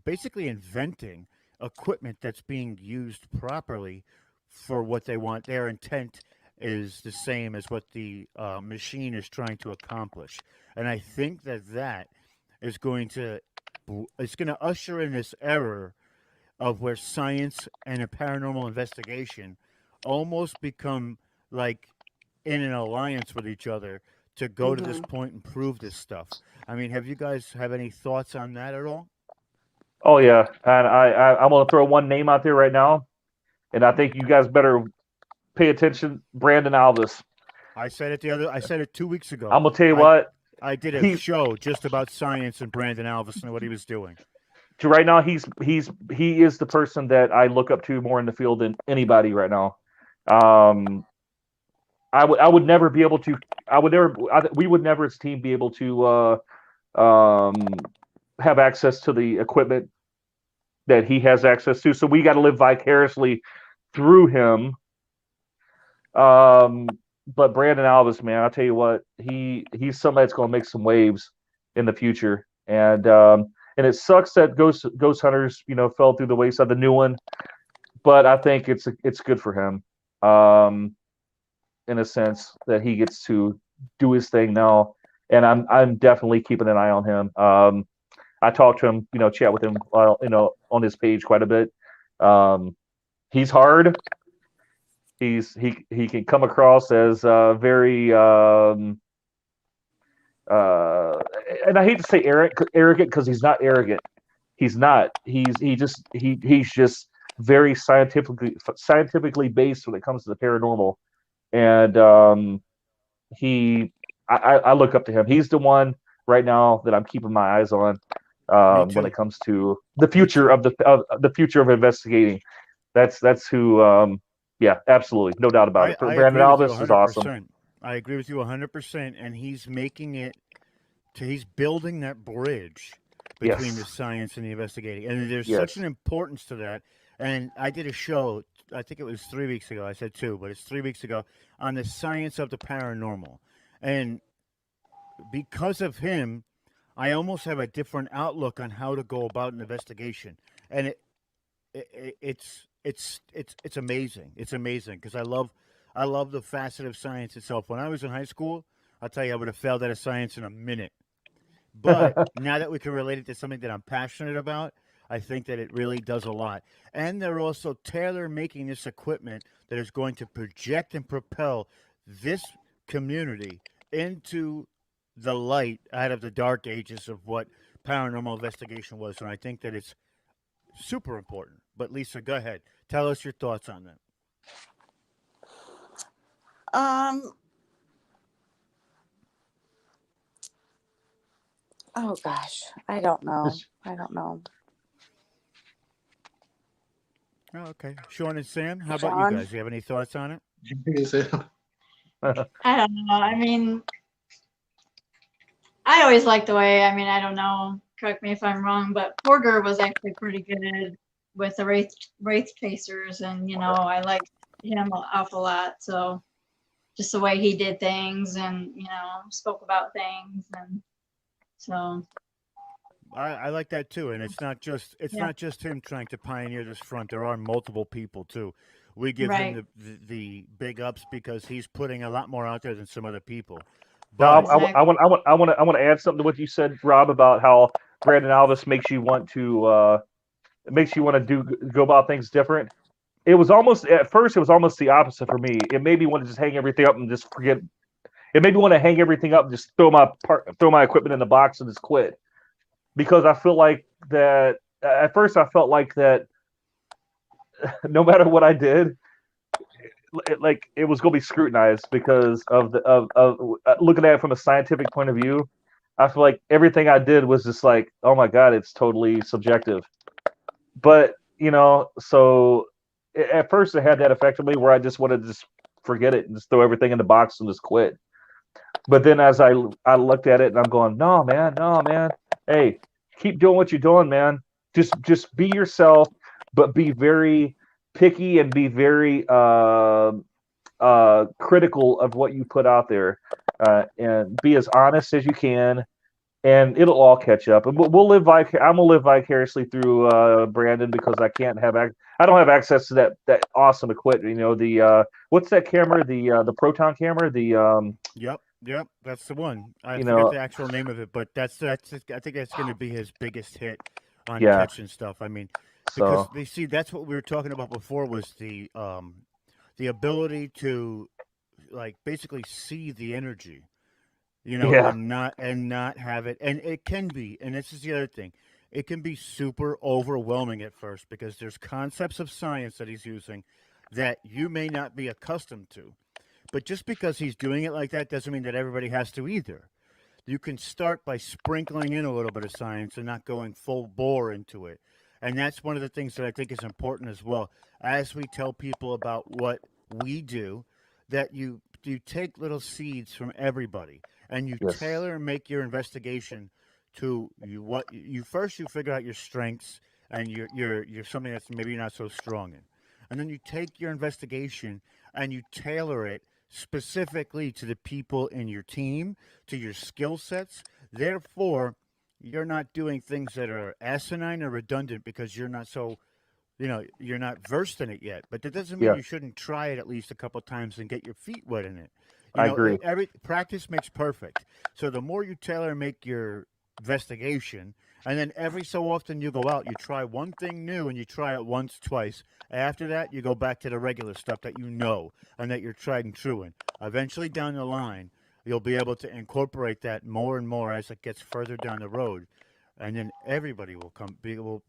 basically inventing equipment that's being used properly for what they want. Their intent is the same as what the machine is trying to accomplish, and I think that is going to it's going to usher in this era of where science and a paranormal investigation almost become like in an alliance with each other to go to this Hmm. point and prove this stuff. I mean, have you guys have any thoughts on that at all? Oh yeah, and I'm gonna throw one name out there right now, and I think you guys better pay attention. Brandon Alvis. I said it 2 weeks ago. I'm gonna tell you I what I did a he's show just about science and Brandon Alvis and what he was doing. right now. He is the person that I look up to more in the field than anybody right now. Um, I would never be able to. We would never as a team be able to have access to the equipment that he has access to. So we got to live vicariously through him. But Brandon Alvis, man, I'll tell you what, he's somebody that's going to make some waves in the future, and it sucks that Ghost Hunters, you know, fell through the wayside, the new one, but I think it's good for him, in a sense that he gets to do his thing now, and I'm definitely keeping an eye on him. I talked to him, you know, chat with him, you know, on his page quite a bit. He's hard. He can come across as very uh, and I hate to say arrogant because he's not arrogant. He's not. He's just very scientifically based when it comes to the paranormal, and he I look up to him. He's the one right now that I'm keeping my eyes on Me when it too. comes to the Me future too. the future of investigating. That's who. Yeah, absolutely, no doubt about it. I Brandon agree with you Alvis is awesome. 100%. I agree with you 100%. And he's making it he's building that bridge between the Yes, science and the investigating. And there's such an yes. importance to that. And I did a show, I think it was 3 weeks ago. I said two, but it's 3 weeks ago on the science of the paranormal. And because of him, I almost have a different outlook on how to go about an investigation. And it's amazing. It's amazing because I love the facet of science itself. When I was in high school, I'll tell you, I would have failed out of science in a minute. But now that we can relate it to something that I'm passionate about, I think that it really does a lot. And they're also tailor making this equipment that is going to project and propel this community into the light out of the dark ages of what paranormal investigation was. And I think that it's super important. But Lisa, go ahead. Tell us your thoughts on that. Oh gosh, I don't know. I don't know. Oh, okay. Sean and Sam, how about you Sean? guys? Do you have any thoughts on it? I don't know. I mean, I always liked the way. I mean, I don't know. Correct me if I'm wrong, but Porter was actually pretty good with the Wraith Chasers, and I liked him an awful lot. So just the way he did things, and spoke about things, and so I like that too, and it's not just Yeah. him trying to pioneer this front. There are multiple people too. We give him Right. the big ups because he's putting a lot more out there than some other people. Now, But I want to add something to what you said, Rob, about how Brandon Alvis makes you want to go about things different. It was almost at first it was almost the opposite for me. It made me want to just hang everything up and just forget. It made me want to hang everything up and just throw my equipment in the box and just quit, because I feel like that. At first, I felt like that no matter what I did, it was going to be scrutinized because of looking at it from a scientific point of view. I feel like everything I did was just like, oh my god, it's totally subjective. But so at first it had that effect on me where I just wanted to just forget it and just throw everything in the box and just quit. But then as I looked at it and I'm going, no man, hey, keep doing what you're doing, man. Just be yourself, but be very picky and be very critical of what you put out there, and be as honest as you can, and it'll all catch up. And we'll live I'm gonna live vicariously through Brandon, because I don't have access to that awesome equipment. The what's that camera? The proton camera. Yep, that's the one. I You forget know, the actual name of it, but that's I think that's going to be his biggest hit on yeah. catching stuff. I mean, because So they see that's what we were talking about before was the ability to like basically see the energy, yeah, and not have it. And it can be, and this is the other thing, it can be super overwhelming at first because there's concepts of science that he's using that you may not be accustomed to. But just because he's doing it like that doesn't mean that everybody has to either. You can start by sprinkling in a little bit of science and not going full bore into it. And that's one of the things that I think is important as well. As we tell people about what we do, that you take little seeds from everybody and you yes, tailor and make your investigation to you first you figure out your strengths and you're something that's maybe you're not so strong in. And then you take your investigation and you tailor it specifically to the people in your team, to your skill sets. Therefore, you're not doing things that are asinine or redundant because you're not versed in it yet. But that doesn't mean yeah, you shouldn't try it at least a couple times and get your feet wet in it. I agree. Every practice makes perfect. So the more you tailor and make your investigation, and then every so often you go out, you try one thing new and you try it once, twice. After that, you go back to the regular stuff that you know and that you're tried and true in. Eventually, down the line, you'll be able to incorporate that more and more as it gets further down the road, and then everybody will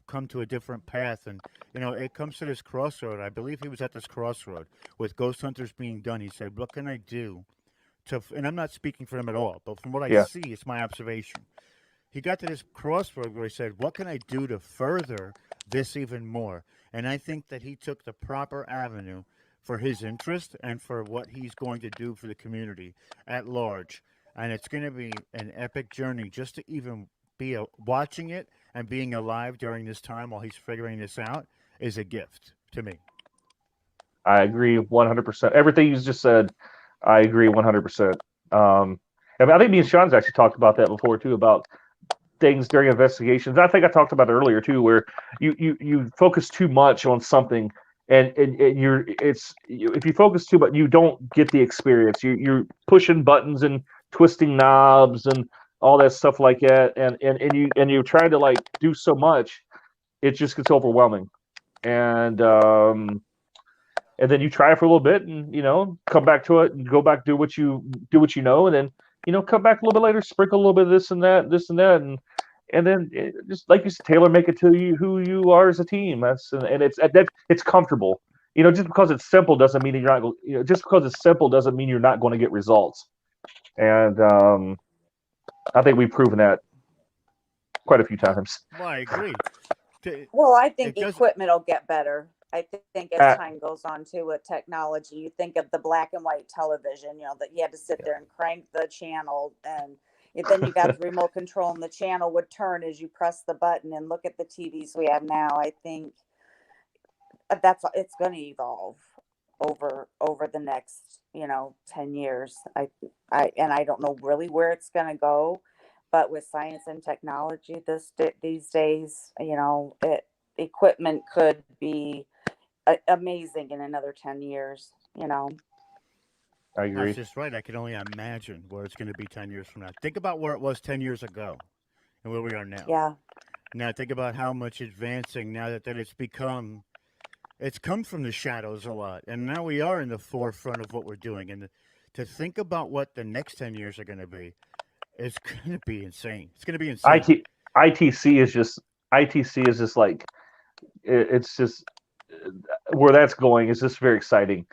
come to a different path. And it comes to this crossroad. I believe he was at this crossroad with Ghost Hunters being done. He said, "What can I do to?" And I'm not speaking for him at all, but from what I Yeah, see, it's my observation. He got to this crossroad where he said, "What can I do to further this even more?" And I think that he took the proper avenue for his interest and for what he's going to do for the community at large. And it's going to be an epic journey just to even be watching it and being alive during this time while he's figuring this out is a gift to me. I agree 100%. Everything you just said, I agree 100%. I mean, I think me and Sean's actually talked about that before too, about things during investigations. I think I talked about it earlier too, where you focus too much on something, and if you focus too much, you don't get the experience. You're pushing buttons and twisting knobs and all that stuff like that, and you're trying to like do so much, it just gets overwhelming. And then you try it for a little bit, and come back to it and go back, do what you know, and then come back a little bit later, sprinkle a little bit of this and that, and and then just like you said, tailor make it to you who you are as a team. And it's comfortable. Just because it's simple doesn't mean that you're not. Just because it's simple doesn't mean you're not going to get results. And I think we've proven that quite a few times. Well, I agree. Well, I think It does. equipment will get better. I think as Uh, time goes on too with technology, you think of the black and white television, that you had to sit there and crank the channel, and then you got the remote control and the channel would turn as you press the button. And look at the TVs we have now. I think it's going to evolve over the next 10 years. I don't know really where it's going to go, but with science and technology these days, equipment could be amazing in another 10 years. I That's agree. just right. I can only imagine where it's going to be 10 years from now. Think about where it was 10 years ago and where we are now. Yeah. Now think about how much advancing now that it's come from the shadows a lot, and now we are in the forefront of what we're doing. And to think about what the next 10 years are going to be, it's going to be insane. It's going to be insane. ITC is just like it's just where that's going is just very exciting.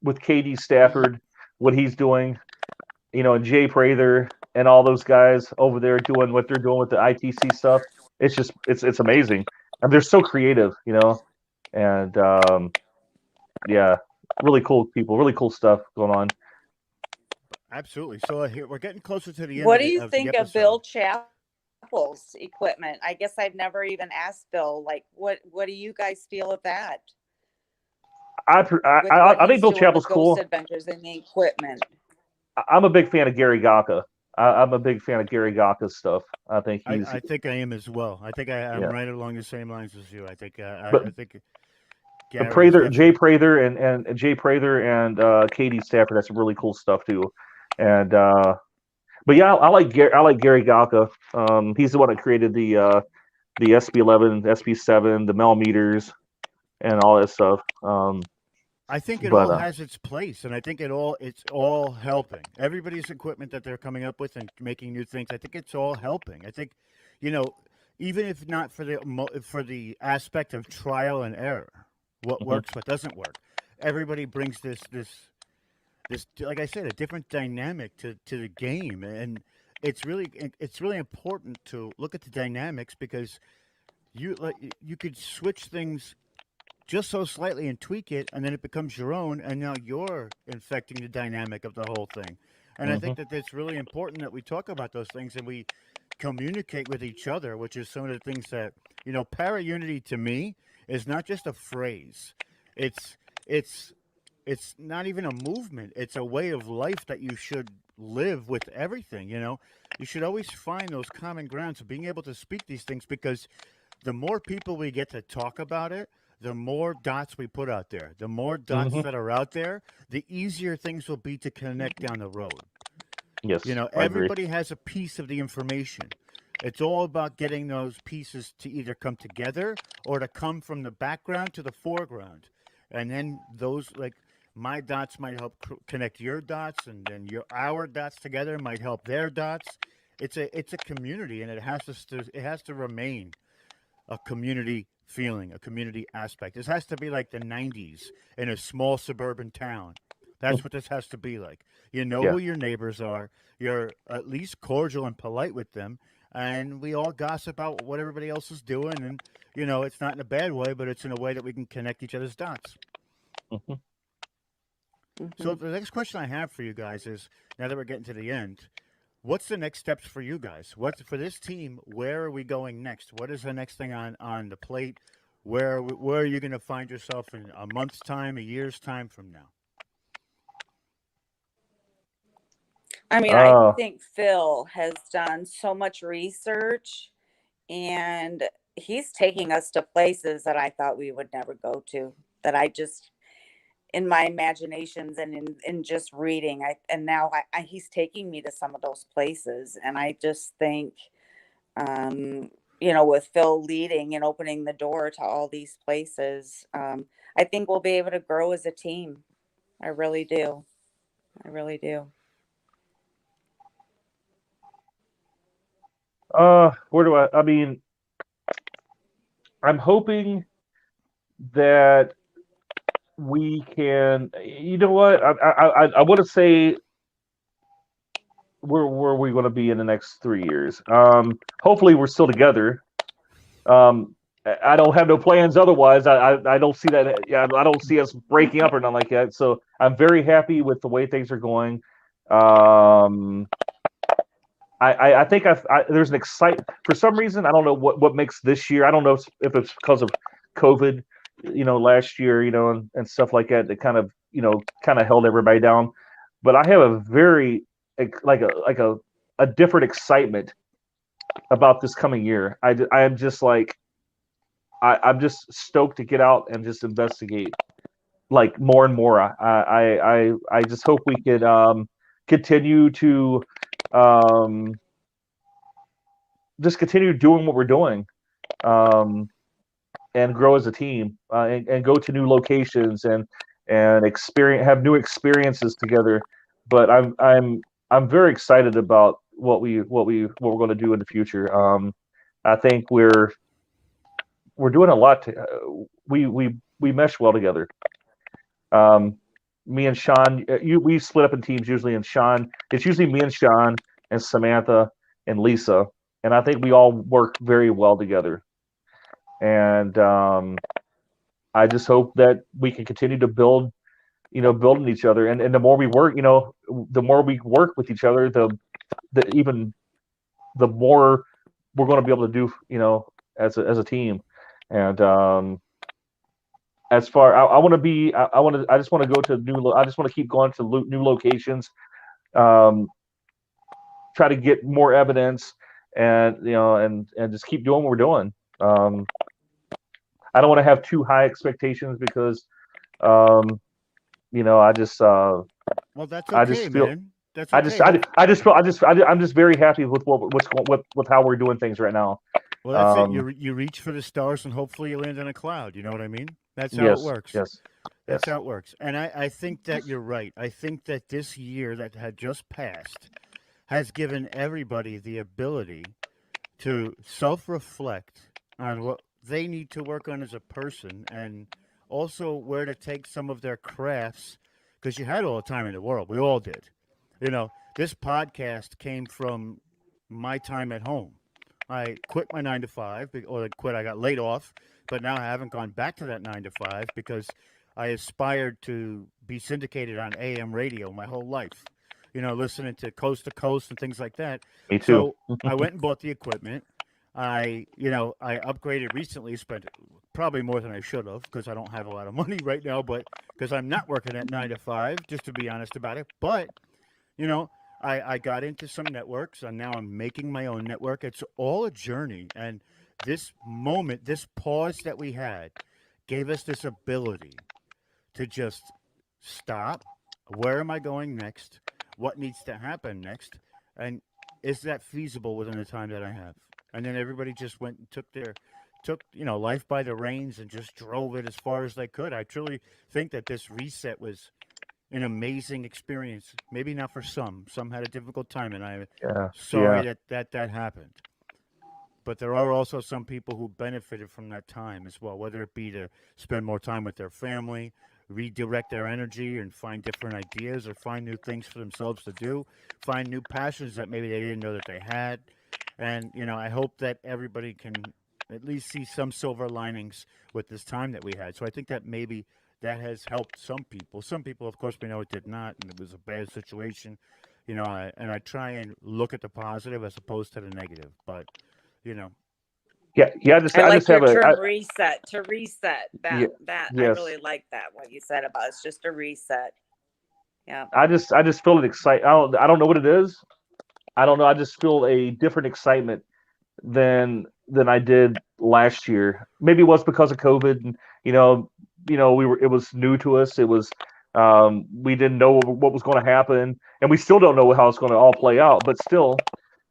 With KD Stafford, what he's doing, and Jay Prather and all those guys over there doing what they're doing with the ITC stuff. It's amazing, and they're so creative, and yeah, really cool people, really cool stuff going on. Absolutely. So here we're getting closer to the end What of do the you of the think of episode. Bill Chappell's equipment? I guess I've never even asked Bill. Like, what do you guys feel of that? I think Bill Doing Chappell's with Ghost cool. Adventures and the equipment. I'm a big fan of Gary Gaka. I'm a big fan of Gary Gaka's stuff. I think I think I am as well. I think I'm yeah. right along the same lines as you. I think But I think Gary is Jay definitely. Prather and Jay Prather and Katie Stafford. That's some really cool stuff too. And but yeah, I like Gary Gaka. He's the one that created the SB11, SB7, the millimeters, and all that stuff. I think it But all has its place, and I think it's all helping. Everybody's equipment that they're coming up with and making new things. I think it's all helping. I think, you know, even if not for the aspect of trial and error, what mhm. works, what doesn't work. Everybody brings this like I said, a different dynamic to the game, and it's really important to look at the dynamics because you could switch things just so slightly and tweak it, and then it becomes your own, and now you're infecting the dynamic of the whole thing. And I think that it's really important that we talk about those things and we communicate with each other, which is some of the things that para unity to me is not just a phrase. It's it's it's not even a movement. It's a way of life that you should live with everything. You should always find those common grounds of being able to speak these things because the more people we get to talk about it, the more dots we put out there. The more dots Mhm. that are out there, the easier things will be to connect down the road. Yes, I agree. Everybody has a piece of the information. It's all about getting those pieces to either come together or to come from the background to the foreground. And then those, like, my dots might help connect your dots, and then our dots together might help their dots. It's a community, and it has to remain a community feeling, a community aspect. This has to be like the 90s in a small suburban town. That's what this has to be like. You know Yeah. who your neighbors are. You're at least cordial and polite with them. And we all gossip about what everybody else is doing. And, it's not in a bad way, but it's in a way that we can connect each other's dots. Mhm. So Mhm. the next question I have for you guys is, now that we're getting to the end, what's the next steps for you guys? What's for this team? Where are we going next? What is the next thing on the plate? Where are you going to find yourself in a month's time, a year's time from now? I mean, I Uh, think Phil has done so much research, and he's taking us to places that I thought we would never go to, that I just in my imaginations and in just reading, and now he's taking me to some of those places, and I just think with Phil leading and opening the door to all these places, I think we'll be able to grow as a team. I really do. I really do. Where do I mean, I'm hoping that we can. You know what? I want to say where are we going to be in the next 3 years? Hopefully we're still together. I don't have no plans otherwise. I don't see that. Yeah, I don't see us breaking up or nothing like that. So I'm very happy with the way things are going. Um, I think there's an excite for some reason. I don't know what makes this year. I don't know if it's because of COVID, last year, and stuff like that. That kind of held everybody down. But I have a very like a different excitement about this coming year. I am just like I'm just stoked to get out and just investigate like more and more. I just hope we could continue to um, just continue doing what we're doing, um, and grow as a team, and go to new locations and experience have new experiences together. But I'm very excited about what we're going to do in the future. I think we're doing a lot. We mesh well together. Um, Me and Sean, we split up in teams usually, and Sean, it's usually me and Sean and Samantha and Lisa, and I think we all work very well together. And I just hope that we can continue to building each other, and the more we work, the more we work with each other, even the more we're going to be able to do, as a team. And as far I want to be I just want to go to I just want to keep going to new locations, um try to get more evidence, and and just keep doing what we're doing. I don't want to have too high expectations because um I just Well, that's I okay, just feel man. That's I just okay. I just feel I'm just very happy with what's going with how we're doing things right now. Well, that's it. um You reach for the stars and hopefully you land on a cloud. You know what I mean? That's how it yes, works. yes, That's yes. how it works. And I think that you're right. I think that this year that had just passed has given everybody the ability to self reflect on what they need to work on as a person and also where to take some of their crafts because you had all the time in the world. We all did. This podcast came from my time at home. I quit my 9 to 5, or I quit. I got laid off, but now I haven't gone back to that 9 to 5 because I aspired to be syndicated on AM radio my whole life. Listening to coast and things like that. Me too. So I went and bought the equipment. I upgraded recently. Spent probably more than I should have because I don't have a lot of money right now. But because I'm not working at 9 to 5, just to be honest about it. But you know, I got into some networks and now I'm making my own network. It's all a journey. And this moment, this pause that we had, gave us this ability to just stop. Where am I going next? What needs to happen next? And is that feasible within the time that I have? And then everybody just went and took life by the reins and just drove it as far as they could. I truly think that this reset was an amazing experience. Maybe not for some. Some had a difficult time, and I'm Yeah, sorry yeah, that happened. But there are also some people who benefited from that time as well, whether it be to spend more time with their family, redirect their energy, and find different ideas, or find new things for themselves to do, find new passions that maybe they didn't know that they had. And I hope that everybody can at least see some silver linings with this time that we had. So I think that maybe that has helped some people. Some people, of course, we know it did not, and it was a bad situation. And I try and look at the positive as opposed to the negative. But you know, yeah, yeah. I I just like have your a term reset, to reset. yeah, That I yes. really like that, what you said about it's just a reset. Yeah. I just feel an excite. I don't know what it is. I don't know. I just feel a different excitement than I did last year. Maybe it was because of COVID, and we were it was new to us. It was we didn't know what was going to happen, and we still don't know how it's going to all play out. But still,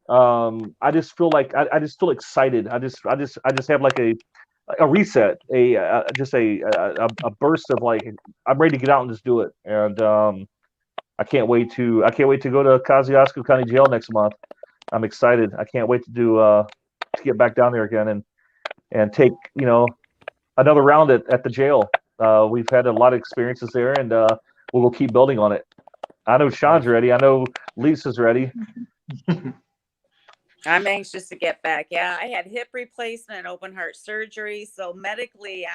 I just feel like I just feel excited. I just have like a reset, just a burst of like I'm ready to get out and just do it. And I can't wait to go to Kosciuszko County Jail next month. I'm excited. I can't wait to do to get back down there again and take another round at the jail. We've had a lot of experiences there, and we'll keep building on it. I know Sean's ready. I know Lisa's ready. I'm anxious to get back. Yeah, I had hip replacement and open heart surgery, so medically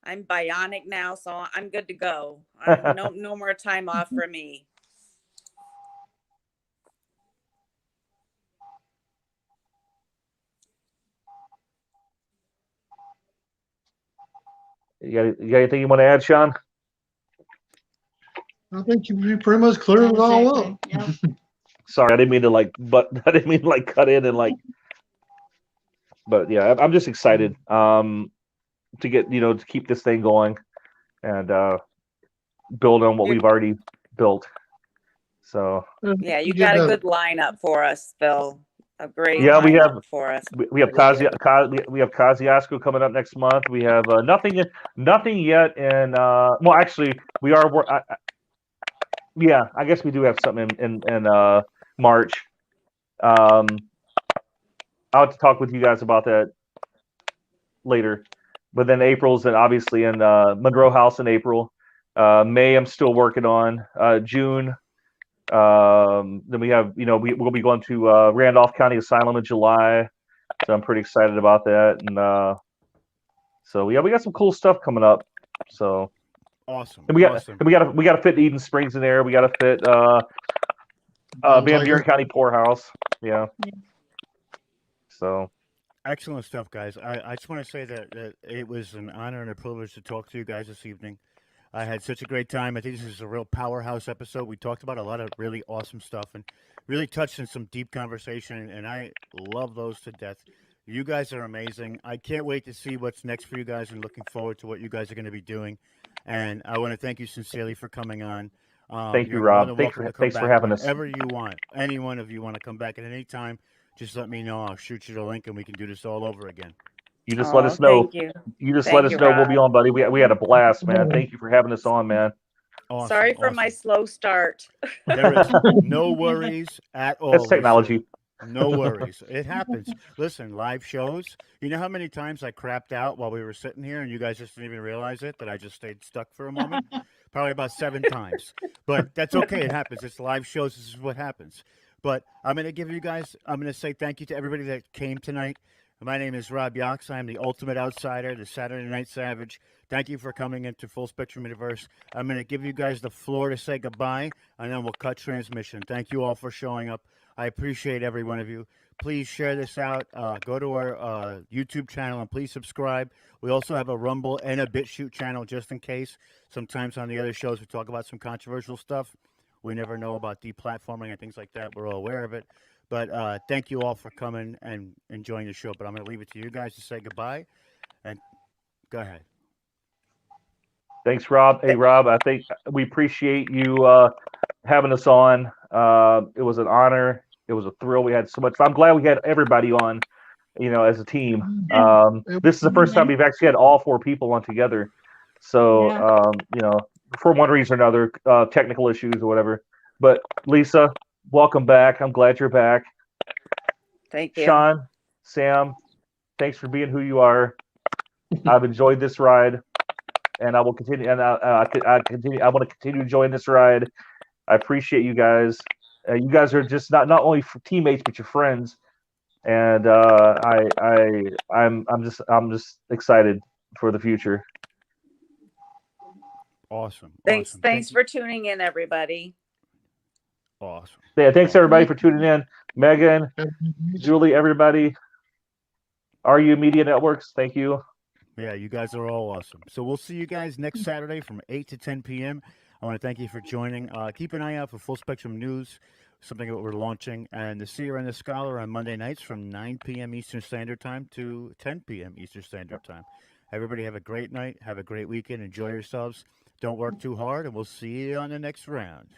I'm bionic now, so I'm good to go. No more time off for me. You got anything you want to add, Sean? I think you pretty much cleared it all up. Yep. Sorry, I didn't mean to I didn't mean to cut in and but yeah, I'm just excited to get to keep this thing going and build on what we've already built. So yeah, you got a good lineup for us, Phil. A great lineup for us. We have Kosciuszko coming up next month. We have nothing yet in well, actually we are yeah, I guess we do have something in March. I'll have to talk with you guys about that later. But then April's and obviously in Monroe House in April. May I'm still working on. June. Then we have we'll be going to Randolph County Asylum in July. So I'm pretty excited about that. And so yeah, we got some cool stuff coming up. So awesome. And we got to fit Eden Springs in there. We got to fit Van Buren County Poorhouse. Yeah. So excellent stuff, guys. I just want to say that it was an honor and a privilege to talk to you guys this evening. I had such a great time. I think this is a real powerhouse episode. We talked about a lot of really awesome stuff and really touched in some deep conversation, and I love those to death. You guys are amazing. I can't wait to see what's next for you guys and looking forward to what you guys are going to be doing. And I want to thank you sincerely for coming on. Thank you, Rob. Thanks for having us. Whenever you want. Any one of you want to come back at any time, just let me know. I'll shoot you the link, and we can do this all over again. You just let us know. Thank you. You just let us know. Rob. We'll be on, buddy. We had a blast, man. Thank you for having us on, man. Awesome, sorry for my slow start. There is no worries at all. That's technology. No worries. It happens. Listen, live shows. You know how many times I crapped out while we were sitting here and you guys just didn't even realize it, that I just stayed stuck for a moment? Probably about 7 times. But that's okay. It happens. It's live shows. This is what happens. But I'm going to say thank you to everybody that came tonight. My name is Rob Yox. I'm the Ultimate Outsider, the Saturday Night Savage. Thank you for coming into Full Spectrum Universe. I'm going to give you guys the floor to say goodbye, and then we'll cut transmission. Thank you all for showing up. I appreciate every one of you. Please share this out. Go to our YouTube channel and please subscribe. We also have a Rumble and a BitChute channel just in case. Sometimes on the other shows we talk about some controversial stuff. We never know about deplatforming and things like that. We're all aware of it. But thank you all for coming and enjoying the show. But I'm going to leave it to you guys to say goodbye. And go ahead. Thanks, Rob. Hey, Rob, I think we appreciate you having us on. It was an honor. It was a thrill. We had so much fun. I'm glad we had everybody on, as a team. This is the first time we've actually had all 4 people on together. So, for one reason or another, technical issues or whatever. But Lisa, welcome back. I'm glad you're back. Thank you. Sean, Sam, thanks for being who you are. I've enjoyed this ride, and I will continue. And I want to continue enjoying this ride. I appreciate you guys. You guys are just not only teammates but your friends, and I'm just excited for the future. Awesome. Thanks for tuning in, everybody. Awesome. Yeah, thanks everybody for tuning in. Megan, Julie, everybody. RU Media Networks, thank you. Yeah, you guys are all awesome. So we'll see you guys next Saturday from 8 to 10 p.m. I want to thank you for joining. Keep an eye out for Full Spectrum News, something that we're launching, and the Seer and the Scholar on Monday nights from 9 p.m. Eastern Standard Time to 10 p.m. Eastern Standard Time. Everybody have a great night. Have a great weekend. Enjoy yourselves. Don't work too hard, and we'll see you on the next round.